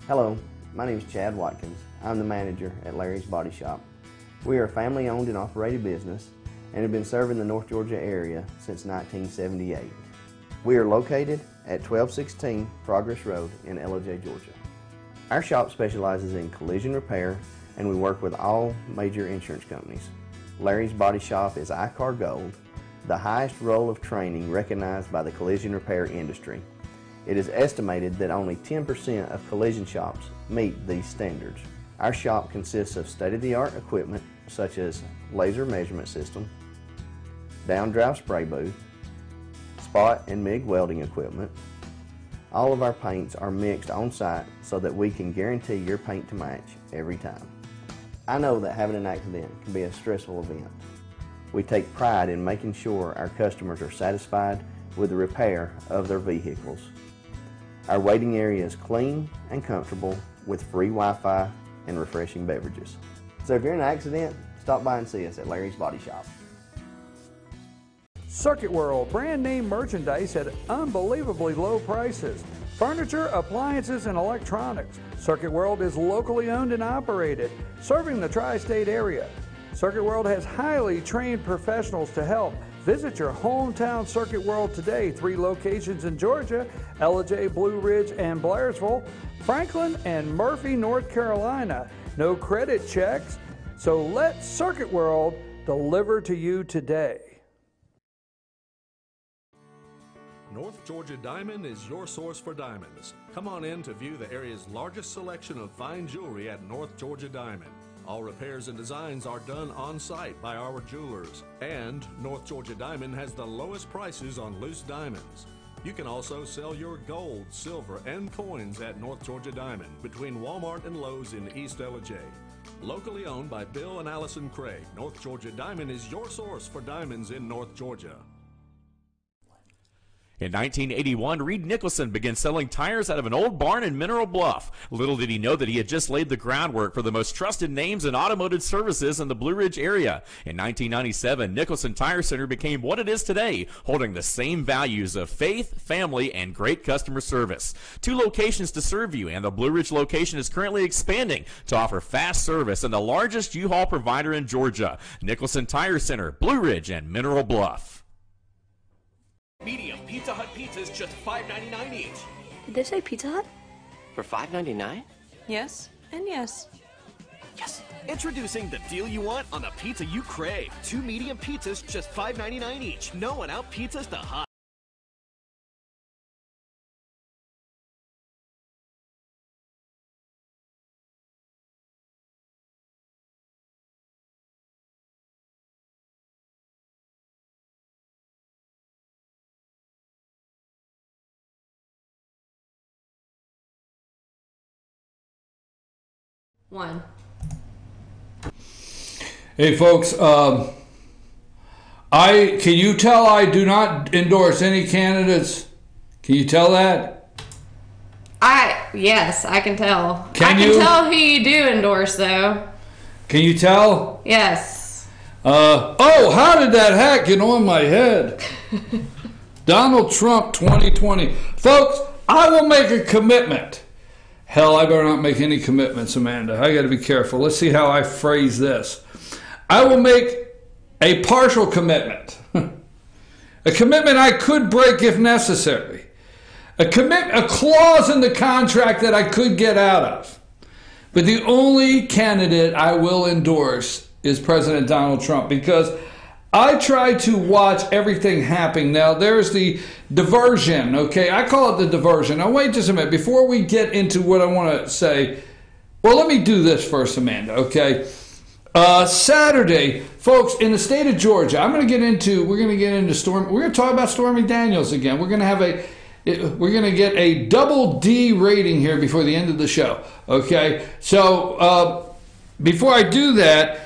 Hello, my name is Chad Watkins. I'm the manager at Larry's Body Shop. We are a family-owned and operated business and have been serving the North Georgia area since 1978. We are located at 1216 Progress Road in Ella, Georgia. Our shop specializes in collision repair, and we work with all major insurance companies. Larry's Body Shop is ICAR Gold, the highest role of training recognized by the collision repair industry. It is estimated that only 10% of collision shops meet these standards. Our shop consists of state-of-the-art equipment such as laser measurement system, down-drive spray booth, spot and MIG welding equipment. All of our paints are mixed on-site so that we can guarantee your paint to match every time. I know that having an accident can be a stressful event. We take pride in making sure our customers are satisfied with the repair of their vehicles. Our waiting area is clean and comfortable with free Wi-Fi and refreshing beverages. So if you're in an accident, stop by and see us at Larry's Body Shop. Circuit World, brand name merchandise at unbelievably low prices. Furniture, appliances, and electronics. Circuit World is locally owned and operated, serving the tri-state area. Circuit World has highly trained professionals to help. Visit your hometown Circuit World today. 3 locations in Georgia: Ella, Blue Ridge, and Blairsville, Franklin, and Murphy, North Carolina. No credit checks, so let Circuit World deliver to you today. North Georgia Diamond is your source for diamonds. Come on in to view the area's largest selection of fine jewelry at North Georgia Diamond. All repairs and designs are done on-site by our jewelers. And North Georgia Diamond has the lowest prices on loose diamonds. You can also sell your gold, silver, and coins at North Georgia Diamond between Walmart and Lowe's in East Ella. Locally owned by Bill and Allison Craig, North Georgia Diamond is your source for diamonds in North Georgia. In 1981, Reed Nicholson began selling tires out of an old barn in Mineral Bluff. Little did he know that he had just laid the groundwork for the most trusted names in automotive services in the Blue Ridge area. In 1997, Nicholson Tire Center became what it is today, holding the same values of faith, family, and great customer service. 2 locations to serve you, and the Blue Ridge location is currently expanding to offer fast service and the largest U-Haul provider in Georgia. Nicholson Tire Center, Blue Ridge, and Mineral Bluff. Medium Pizza Hut pizzas, just $5.99 each. Did they say Pizza Hut? For $5.99? Yes, and yes. Yes. Introducing the deal you want on the pizza you crave. 2 medium pizzas, just $5.99 each. No one out pizzas the Hut. One. Hey folks, can you tell I do not endorse any candidates? Can you tell that? Yes, I can tell. I Can can you? tell who you do endorse, though. Can you tell? Yes. Oh, how did that hat get on my head? Donald Trump 2020. Folks, I will make a commitment. Hell, I better not make any commitments, Amanda. I got to be careful. Let's see how I phrase this. I will make a partial commitment. A commitment I could break if necessary. A clause in the contract that I could get out of. But the only candidate I will endorse is President Donald Trump, because I try to watch everything happening. Now, there's the diversion, okay? I call it the diversion. Now, wait just a minute. Before we get into what I want to say, well, let me do this first, Amanda, okay? Saturday, folks, in the state of Georgia, we're going to get into talk about Stormy Daniels again. We're going to get a double D rating here before the end of the show, okay? So, before I do that,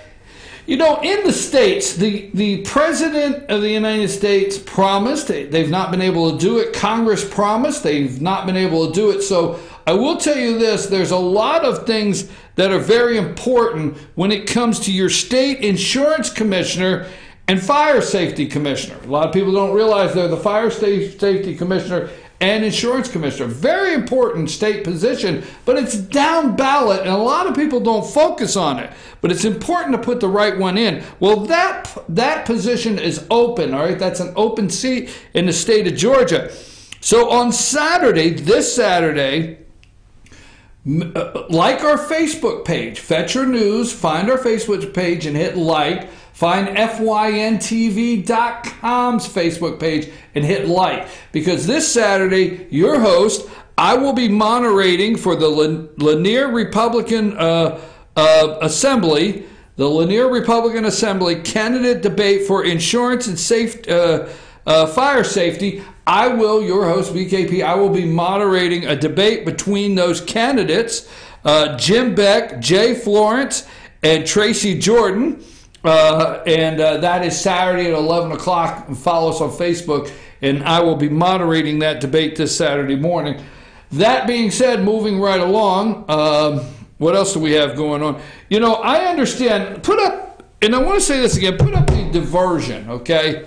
you know, in the states, the President of the United States promised. They've not been able to do it. Congress promised. They've not been able to do it. So I will tell you this. There's a lot of things that are very important when it comes to your state insurance commissioner and fire safety commissioner. A lot of people don't realize they're the fire safety commissioner and insurance commissioner. Very important state position, but it's down ballot, and a lot of people don't focus on it. But it's important to put the right one in. Well, that position is open, all right? That's an open seat in the state of Georgia. So on Saturday, this Saturday, like our Facebook page, Fetch Your News, find our Facebook page and hit like. Find FYNTV.com's Facebook page and hit like. Because this Saturday, your host, I will be moderating for the Lanier Republican Assembly, the Lanier Republican Assembly candidate debate for insurance and fire safety. Your host, BKP, I will be moderating a debate between those candidates, Jim Beck, Jay Florence, and Tracy Jordan. That is Saturday at 11 o'clock. Follow us on Facebook, and I will be moderating that debate this Saturday morning. That being said, moving right along, what else do we have going on? You know, I understand, and I want to say this again, put up the diversion, okay?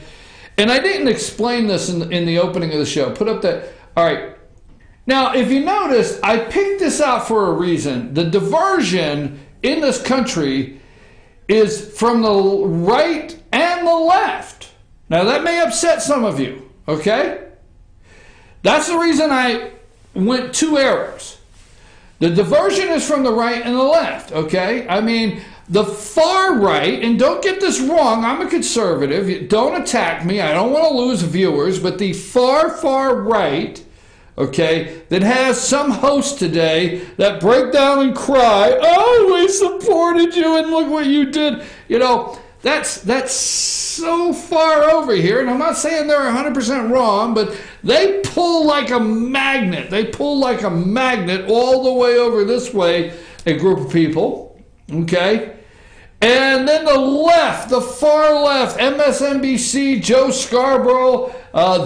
And I didn't explain this in the opening of the show. Put up that, all right. Now, if you notice, I picked this out for a reason. The diversion in this country is from the right and the left. Now, that may upset some of you, okay? That's the reason I went 2 arrows. The diversion is from the right and the left, okay? I mean, the far right, and don't get this wrong, I'm a conservative. Don't attack me. I don't want to lose viewers, but the far right, okay, that has some host today that break down and cry, oh, we supported you and look what you did. You know, that's so far over here, and I'm not saying they're 100% wrong, but they pull like a magnet. They pull like a magnet all the way over this way, a group of people, okay? And then the left, the far left, MSNBC, Joe Scarborough,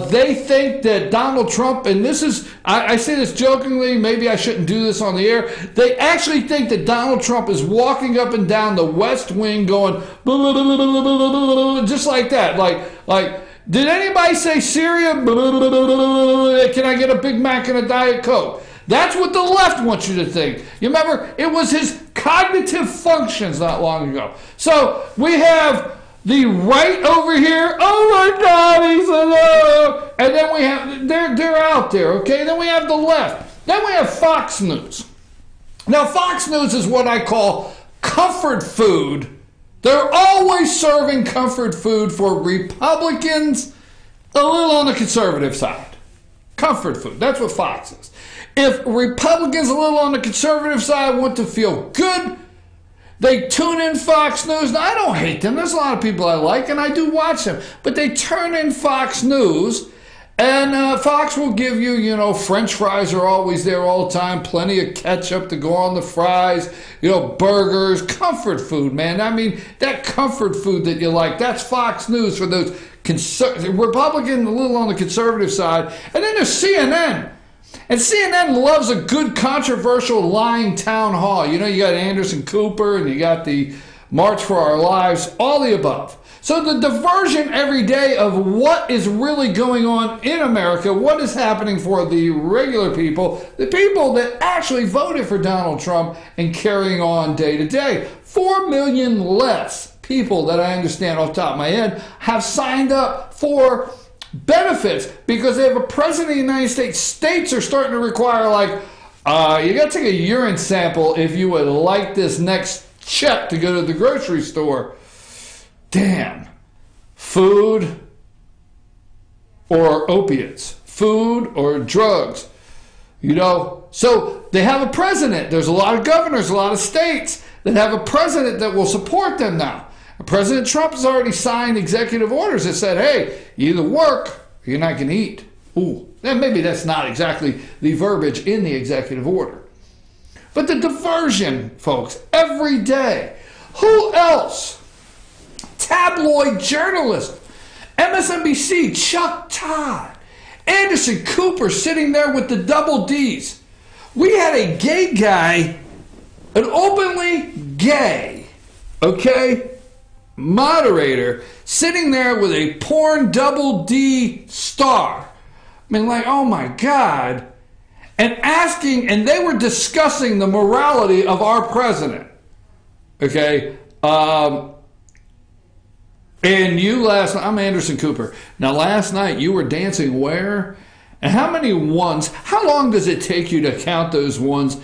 they think that Donald Trump, and this is, I say this jokingly, maybe I shouldn't do this on the air, they actually think that Donald Trump is walking up and down the West Wing going, just like that, like, did anybody say Syria? Can I get a Big Mac and a Diet Coke? That's what the left wants you to think. You remember, it was his cognitive functions not long ago. So we have The right over here, oh my God, he's hello. And then we have, they're out there, okay? Then we have the left. Then we have Fox News. Now, Fox News is what I call comfort food. They're always serving comfort food for Republicans, a little on the conservative side. Comfort food, that's what Fox is. If Republicans, a little on the conservative side, want to feel good, they tune in Fox News. Now, I don't hate them. There's a lot of people I like, and I do watch them. But they turn in Fox News, and Fox will give you, you know, French fries are always there all the time, plenty of ketchup to go on the fries, you know, burgers, comfort food, man. I mean, that comfort food that you like, that's Fox News for those Republican, a little on the conservative side. And then there's CNN. And CNN loves a good controversial lying town hall. You know, you got Anderson Cooper and you got the March for Our Lives, all the above. So the diversion every day of what is really going on in America, what is happening for the regular people, the people that actually voted for Donald Trump and carrying on day to day. 4 million less people that I understand off the top of my head have signed up for benefits because they have a president of the United States. States are starting to require, like, you got to take a urine sample if you would like this next check to go to the grocery store. Damn. Food or opiates. Food or drugs. You know, so they have a president. There's a lot of governors, a lot of states that have a president that will support them now. President Trump has already signed executive orders that said, hey, you either work or you're not going to eat. Ooh, then maybe that's not exactly the verbiage in the executive order. But the diversion, folks, every day. Who else? Tabloid journalism. MSNBC, Chuck Todd. Anderson Cooper sitting there with the double Ds. We had a gay guy, an openly gay, okay, moderator sitting there with a porn double D star. I mean, like, oh my God. And asking, and they were discussing the morality of our president. Okay? And you last night, I'm Anderson Cooper. Now last night you were dancing where? And how many ones? How long does it take you to count those ones?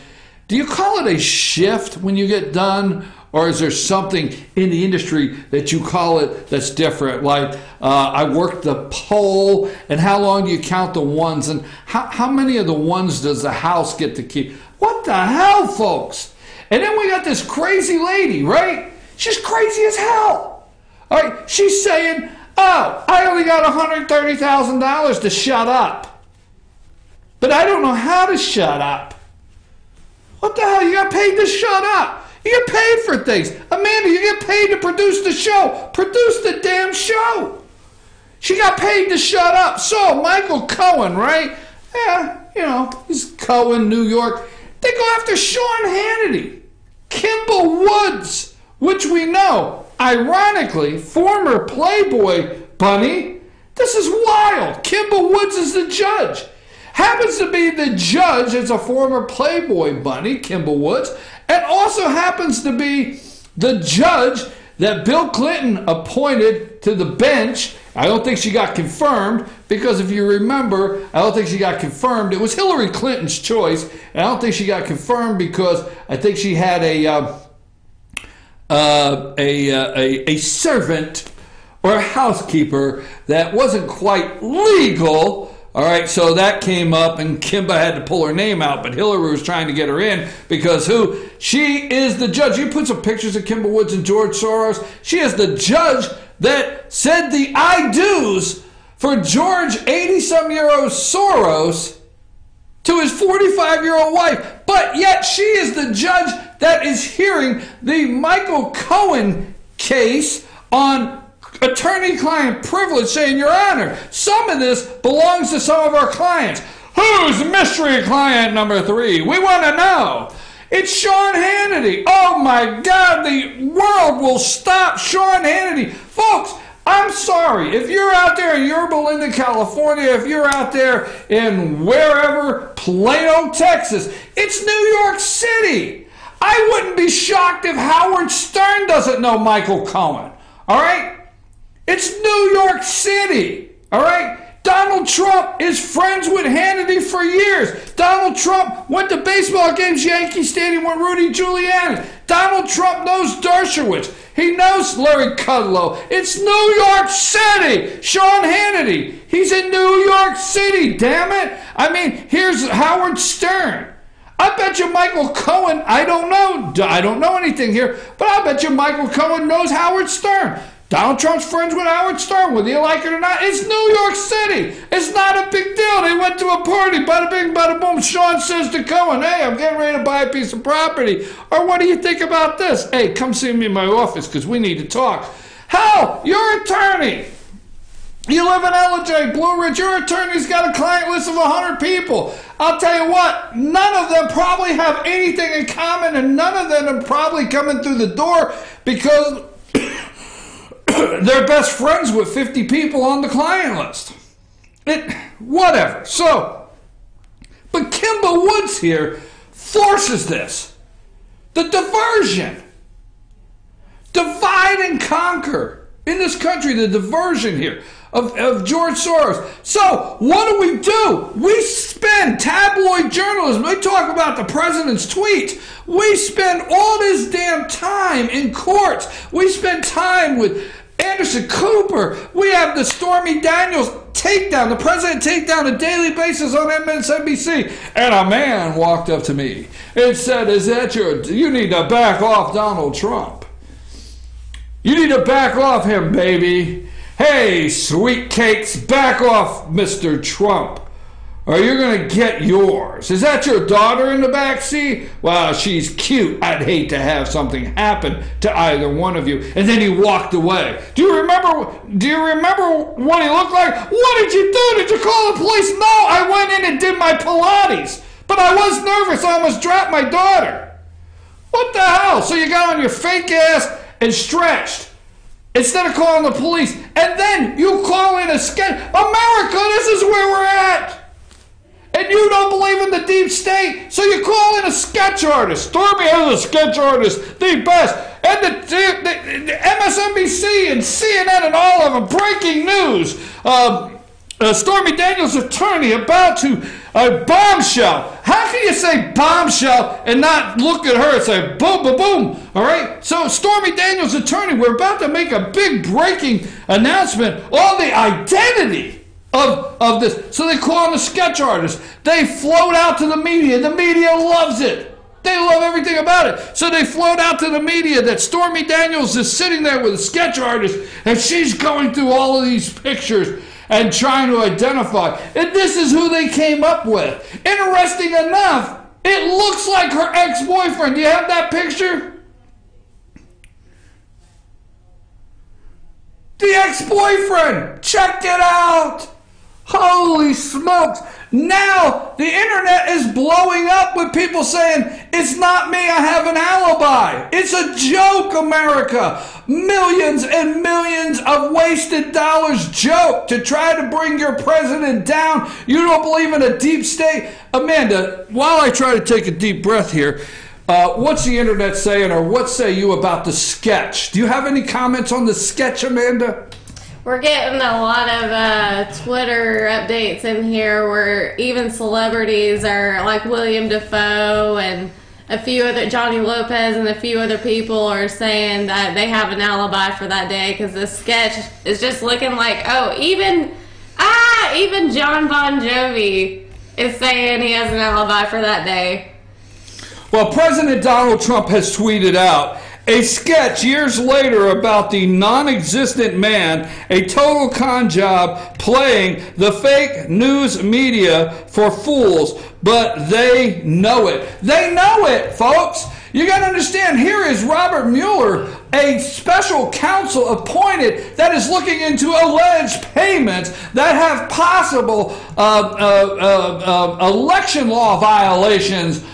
Do you call it a shift when you get done? Or is there something in the industry that you call it that's different? Like, I worked the pole, and how long do you count the ones? And how many of the ones does the house get to keep? What the hell, folks? And then we got this crazy lady, right? She's crazy as hell. All right, she's saying, oh, I only got $130,000 to shut up. But I don't know how to shut up. What the hell? You got paid to shut up. You get paid for things. Amanda, you get paid to produce the show. Produce the damn show. She got paid to shut up. So, Michael Cohen, right? Yeah, you know, he's Cohen, New York. They go after Sean Hannity. Kimball Woods, which we know, ironically, former Playboy bunny. This is wild. Kimball Woods is the judge. Happens to be the judge as a former Playboy bunny, Kimball Woods, and also happens to be the judge that Bill Clinton appointed to the bench. I don't think she got confirmed because if you remember, I don't think she got confirmed. It was Hillary Clinton's choice. And I don't think she got confirmed because I think she had a servant or a housekeeper that wasn't quite legal. All right, so that came up, and Kimba had to pull her name out, but Hillary was trying to get her in because who? She is the judge. You put some pictures of Kimba Woods and George Soros. She is the judge that said the I-do's for George 80-some-year-old Soros to his 45-year-old wife. But yet she is the judge that is hearing the Michael Cohen case on attorney-client privilege, saying, Your Honor, some of this belongs to some of our clients. Who's mystery client number 3? We want to know. It's Sean Hannity. Oh my God, the world will stop Sean Hannity. Folks, I'm sorry. If you're out there in Yorba Linda, California, if you're out there in wherever, Plano, Texas, it's New York City. I wouldn't be shocked if Howard Stern doesn't know Michael Cohen. All right? It's New York City, all right? Donald Trump is friends with Hannity for years. Donald Trump went to baseball games, Yankee Stadium with Rudy Giuliani. Donald Trump knows Dershowitz. He knows Larry Kudlow. It's New York City. Sean Hannity, he's in New York City, damn it. I mean, here's Howard Stern. I bet you Michael Cohen, I don't know anything here, but I bet you Michael Cohen knows Howard Stern. Donald Trump's friends with Howard Stern, whether you like it or not. It's New York City. It's not a big deal. They went to a party, bada bing, bada boom. Sean says to Cohen, hey, I'm getting ready to buy a piece of property. Or what do you think about this? Hey, come see me in my office because we need to talk. Hal, your attorney. You live in LJ, Blue Ridge. Your attorney's got a client list of 100 people. I'll tell you what, none of them probably have anything in common, and none of them are probably coming through the door because they're best friends with 50 people on the client list. Whatever. So, but Kimba Woods here forces this. The diversion. Divide and conquer. In this country, the diversion here of George Soros. So, what do? We spend tabloid journalism. We talk about the president's tweets. We spend all this damn time in courts. We spend time with Anderson Cooper. We have the Stormy Daniels takedown, the president takedown on a daily basis on MSNBC. And a man walked up to me and said, you need to back off Donald Trump. You need to back off him, baby. Hey, sweet cakes, back off Mr. Trump, or you're going to get yours. Is that your daughter in the back seat? Well, she's cute. I'd hate to have something happen to either one of you. And then he walked away. Do you remember what he looked like? What did you do? Did you call the police? No, I went in and did my Pilates. But I was nervous. I almost dropped my daughter. What the hell? So you got on your fake ass and stretched instead of calling the police. And then you call in a sketch. America, this is where we're at. And you don't believe in the deep state, so you call in a sketch artist. Stormy is a sketch artist, the best. And the MSNBC and CNN and all of them, breaking news. Stormy Daniels' attorney about to bombshell. How can you say bombshell and not look at her and say boom, boom, boom? All right? So Stormy Daniels' attorney, we're about to make a big breaking announcement on the identity of this. So they call in a sketch artist. They float out to the media. The media loves it. They love everything about it. So they float out to the media that Stormy Daniels is sitting there with a sketch artist and she's going through all of these pictures and trying to identify. And this is who they came up with. Interesting enough, it looks like her ex-boyfriend. Do you have that picture? The ex-boyfriend. Check it out. Holy smokes. Now the internet is blowing up with people saying, it's not me, I have an alibi. It's a joke, America. Millions and millions of wasted dollars joke to try to bring your president down. You don't believe in a deep state? Amanda, while I try to take a deep breath here, what's the internet saying, or what say you about the sketch? Do you have any comments on the sketch, Amanda? We're getting a lot of Twitter updates in here where even celebrities are like William Dafoe and a few other, Johnny Lopez and a few other people are saying that they have an alibi for that day because the sketch is just looking like, oh, even John Bon Jovi is saying he has an alibi for that day. Well, President Donald Trump has tweeted out a sketch years later about the non-existent man, a total con job, playing the fake news media for fools, but they know it. They know it, folks. You got to understand, here is Robert Mueller, a special counsel appointed that is looking into alleged payments that have possible election law violations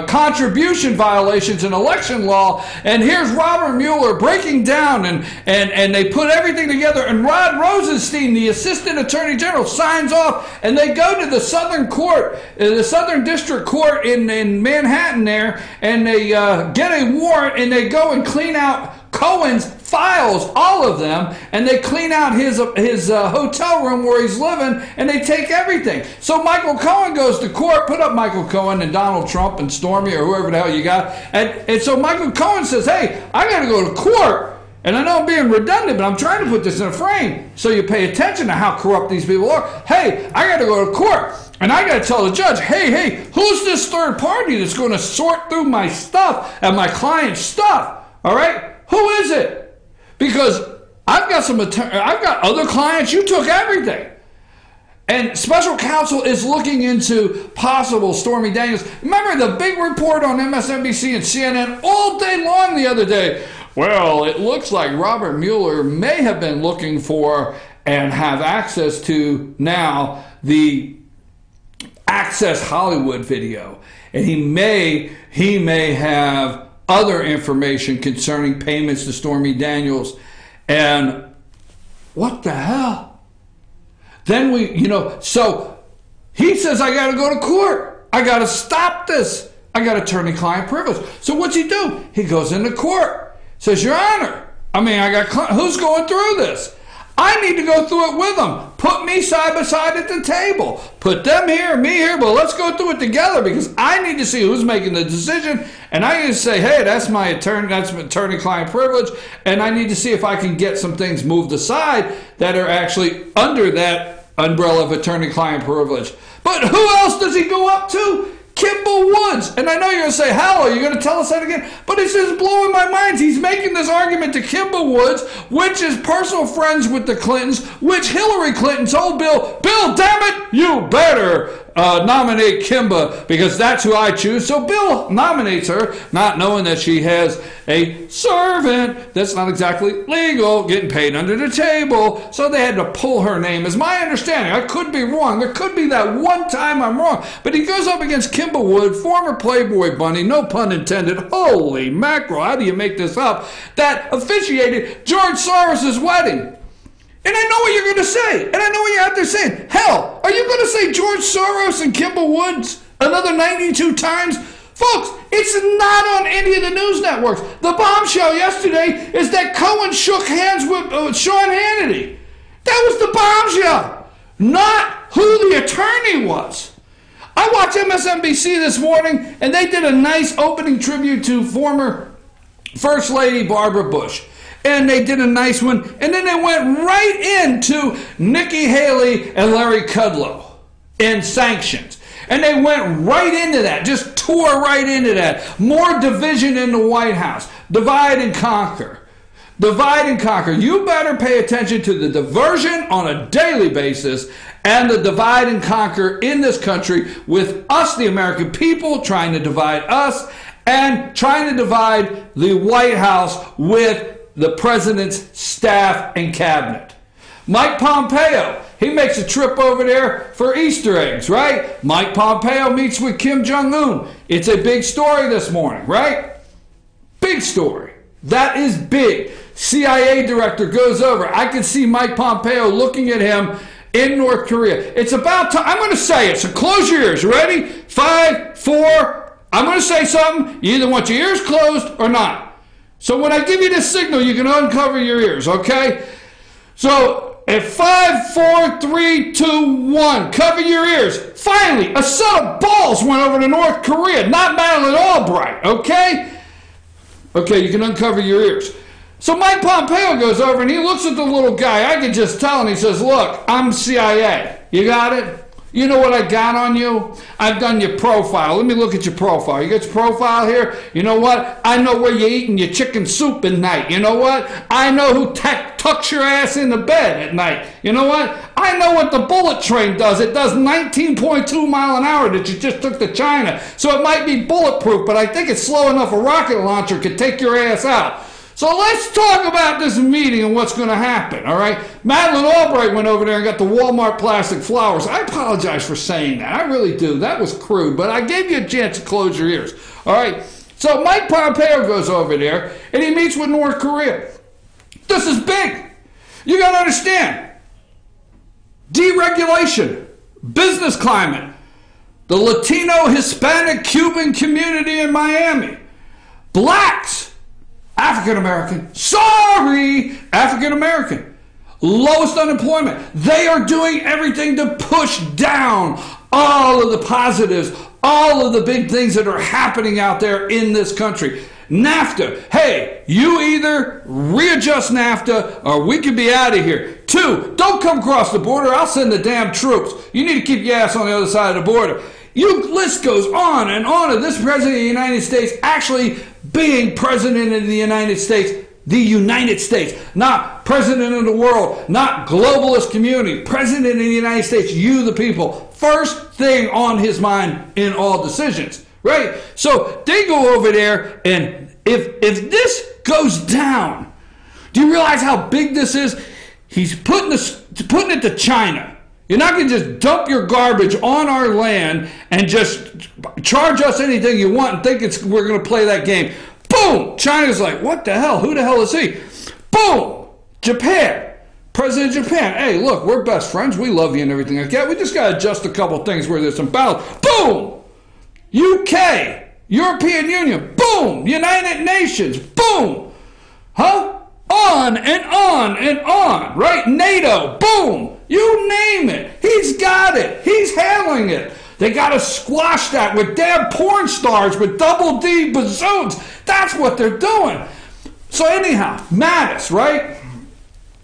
contribution violations in election law, and here's Robert Mueller breaking down, and they put everything together, and Rod Rosenstein, the assistant attorney general, signs off, and they go to the Southern Court, the Southern District Court in Manhattan there, and they get a warrant, and they go and clean out Cohen's files, all of them, and they clean out his hotel room where he's living, and they take everything. So Michael Cohen goes to court. Put up Michael Cohen and Donald Trump and Stormy or whoever the hell you got. And so Michael Cohen says, hey, I got to go to court. And I know I'm being redundant, but I'm trying to put this in a frame so you pay attention to how corrupt these people are. Hey, I got to go to court. And I got to tell the judge, hey, who's this third party that's going to sort through my stuff and my client's stuff? All right? Who is it? Because I've got other clients. You took everything. And special counsel is looking into possible Stormy Daniels. Remember the big report on MSNBC and CNN all day long the other day? Well, it looks like Robert Mueller may have been looking for and have access to now the Access Hollywood video. And he may have other information concerning payments to Stormy Daniels. And what the hell? Then so he says, I got to go to court. I got to stop this. I got attorney-client privilege. So what's he do? He goes into court. Says, Your Honor, who's going through this? I need to go through it with them. Put me side by side at the table. Put them here, me here, but let's go through it together because I need to see who's making the decision. And I need to say, hey, that's my attorney-client privilege. And I need to see if I can get some things moved aside that are actually under that umbrella of attorney-client privilege. But who else does he go up to? Kimball Woods. And I know you're going to say, hell, are you going to tell us that again? But it's just blowing my mind. He's making this argument to Kimball Woods, which is personal friends with the Clintons, which Hillary Clinton told Bill, damn it, you better nominate Kimba because that's who I choose. So Bill nominates her, not knowing that she has a servant that's not exactly legal, getting paid under the table. So they had to pull her name, is my understanding. I could be wrong. There could be that one time I'm wrong. But he goes up against Kimball Wood, former Playboy bunny, no pun intended, holy mackerel, how do you make this up, that officiated George Soros' wedding. And I know what you're going to say. And I know what you're out there saying. Hell, are you going to say George Soros and Kimball Woods another 92 times? Folks, it's not on any of the news networks. The bombshell yesterday is that Cohen shook hands with Sean Hannity. That was the bombshell, not who the attorney was. I watched MSNBC this morning, and they did a nice opening tribute to former First Lady Barbara Bush. And they did a nice one. And then they went right into Nikki Haley and Larry Kudlow and sanctions. And they went right into that, just tore right into that. More division in the White House. Divide and conquer. Divide and conquer. You better pay attention to the diversion on a daily basis and the divide and conquer in this country with us, the American people, trying to divide us and trying to divide the White House with the president's staff and cabinet. Mike Pompeo, he makes a trip over there for Easter eggs, right? Mike Pompeo meets with Kim Jong-un. It's a big story this morning, right? Big story. That is big. CIA director goes over. I can see Mike Pompeo looking at him in North Korea. It's about time. I'm going to say it, so close your ears. Ready? 5, 4. I'm going to say something. You either want your ears closed or not. So when I give you this signal, you can uncover your ears, okay? So at 5, 4, 3, 2, 1, cover your ears. Finally, a set of balls went over to North Korea, not Madeleine Albright, okay? Okay, you can uncover your ears. So Mike Pompeo goes over and he looks at the little guy. I can just tell, and he says, look, I'm CIA. You got it? You know what I got on you? I've done your profile. Let me look at your profile. You got your profile here? You know what? I know where you're eating your chicken soup at night. You know what? I know who tucks your ass in the bed at night. You know what? I know what the bullet train does. It does 19.2 mile an hour that you just took to China. So it might be bulletproof, but I think it's slow enough a rocket launcher could take your ass out. So let's talk about this meeting and what's going to happen, all right? Madeleine Albright went over there and got the Walmart plastic flowers. I apologize for saying that. I really do. That was crude, but I gave you a chance to close your ears, all right? So Mike Pompeo goes over there, and he meets with North Korea. This is big. You got to understand. Deregulation, business climate, the Latino, Hispanic, Cuban community in Miami, blacks, African American. Sorry, African American. Lowest unemployment. They are doing everything to push down all of the positives, all of the big things that are happening out there in this country. NAFTA. Hey, you either readjust NAFTA or we could be out of here. 2, don't come across the border. I'll send the damn troops. You need to keep your ass on the other side of the border. List goes on and on of this president of the United States actually being president of the United States. The United States, not president of the world, not globalist community, president of the United States, you the people. First thing on his mind in all decisions, right? So they go over there, and if this goes down, do you realize how big this is? He's putting it to China. You're not going to just dump your garbage on our land and just charge us anything you want and think we're going to play that game. Boom! China's like, what the hell? Who the hell is he? Boom! Japan. President of Japan. Hey, look, we're best friends. We love you and everything like that. We just got to adjust a couple things where there's some balance. Boom! UK. European Union. Boom! United Nations. Boom! Huh? On and on and on. Right? NATO. Boom! You name it. He's got it. He's handling it. They got to squash that with damn porn stars with double D bazooks. That's what they're doing. So anyhow, Mattis, right?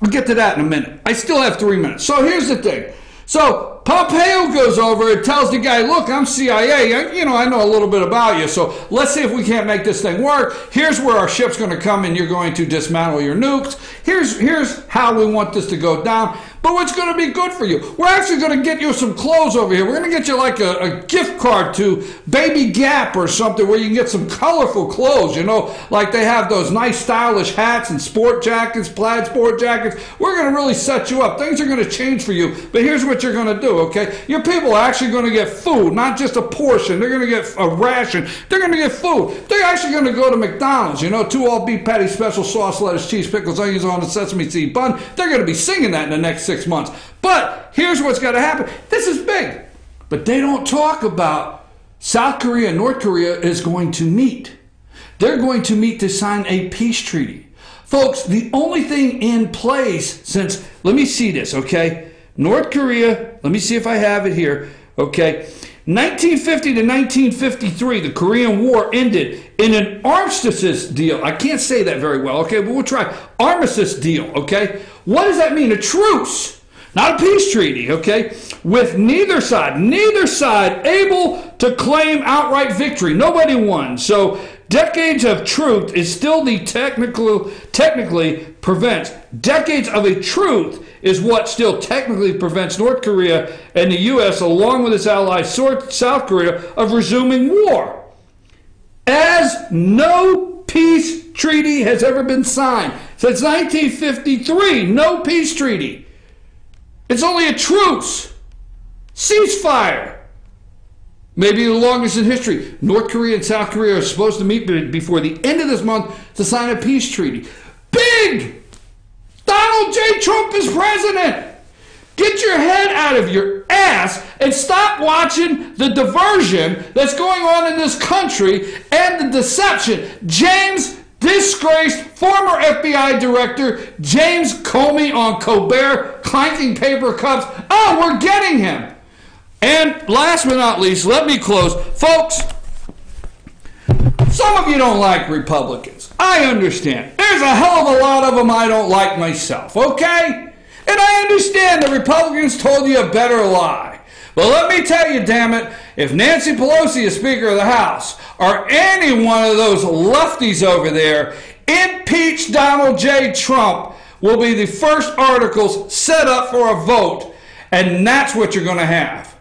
We'll get to that in a minute. I still have 3 minutes. So here's the thing. So Pompeo goes over and tells the guy, look, I'm CIA. I know a little bit about you. So let's see if we can't make this thing work. Here's where our ship's going to come and you're going to dismantle your nukes. Here's how we want this to go down. But what's going to be good for you? We're actually going to get you some clothes over here. We're going to get you like a gift card to Baby Gap or something where you can get some colorful clothes, like they have those nice stylish hats and sport jackets, plaid sport jackets. We're going to really set you up. Things are going to change for you. But here's what you're going to do, okay? Your people are actually going to get food, not just a portion. They're going to get a ration. They're going to get food. They're actually going to go to McDonald's, 2 all-beef patties, special sauce, lettuce, cheese, pickles, onions on a sesame seed bun. They're going to be singing that in the next 6 months. But here's what's got to happen. This is big. But they don't talk about South Korea and North Korea is going to meet. They're going to meet to sign a peace treaty. Folks, the only thing in place since, let me see this, okay? North Korea, let me see if I have it here, okay? 1950 to 1953, the Korean War ended in an armistice deal. I can't say that very well, okay, but we'll try. Armistice deal, okay? What does that mean? A truce, not a peace treaty, okay? With neither side able to claim outright victory. Nobody won. So decades of truth is still the technically prevents. Decades of a truth is what still technically prevents North Korea and the U.S., along with its allies South Korea, of resuming war. As no peace treaty has ever been signed. Since 1953, no peace treaty. It's only a truce. Ceasefire. Maybe the longest in history. North Korea and South Korea are supposed to meet before the end of this month to sign a peace treaty. Big! Donald J. Trump is president! Get your head out of your ass and stop watching the diversion that's going on in this country and the deception. Disgraced former FBI director James Comey on Colbert clanking paper cups. Oh, we're getting him. And last but not least, let me close. Folks, some of you don't like Republicans. I understand. There's a hell of a lot of them I don't like myself, okay? And I understand the Republicans told you a better lie. But let me tell you, damn it, if Nancy Pelosi is Speaker of the House, or any one of those lefties over there, impeach Donald J. Trump will be the first articles set up for a vote. And that's what you're going to have.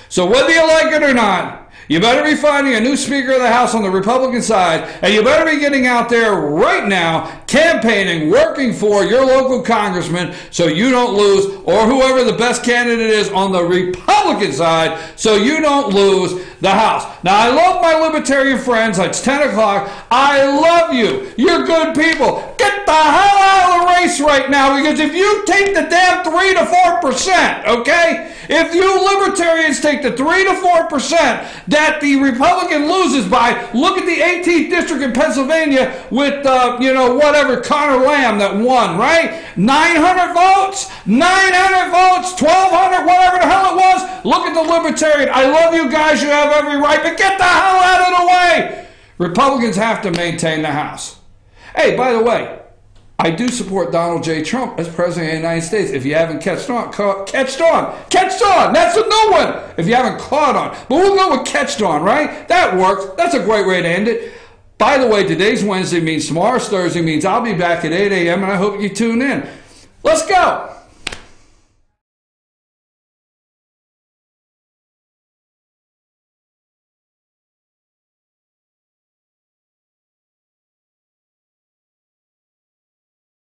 So whether you like it or not, you better be finding a new Speaker of the House on the Republican side, and you better be getting out there right now, campaigning, working for your local congressman so you don't lose, or whoever the best candidate is on the Republican side so you don't lose. the House. Now, I love my libertarian friends. It's 10 o'clock. I love you. You're good people. Get the hell out of the race right now, because if you take the damn 3 to 4%, okay? If you libertarians take the 3 to 4% that the Republican loses by, look at the 18th district in Pennsylvania with, whatever, Connor Lamb that won, right? 900 votes, 1,200, whatever the hell it was. Look at the libertarian. I love you guys. You have every right, but get the hell out of the way. Republicans have to maintain the House. Hey, by the way, I do support Donald J. Trump as President of the United States. If you haven't catched on. That's a new one. If you haven't caught on. But we'll go with catched on, right? That works. That's a great way to end it. By the way, today's Wednesday means tomorrow's Thursday means I'll be back at 8 a.m. and I hope you tune in. Let's go.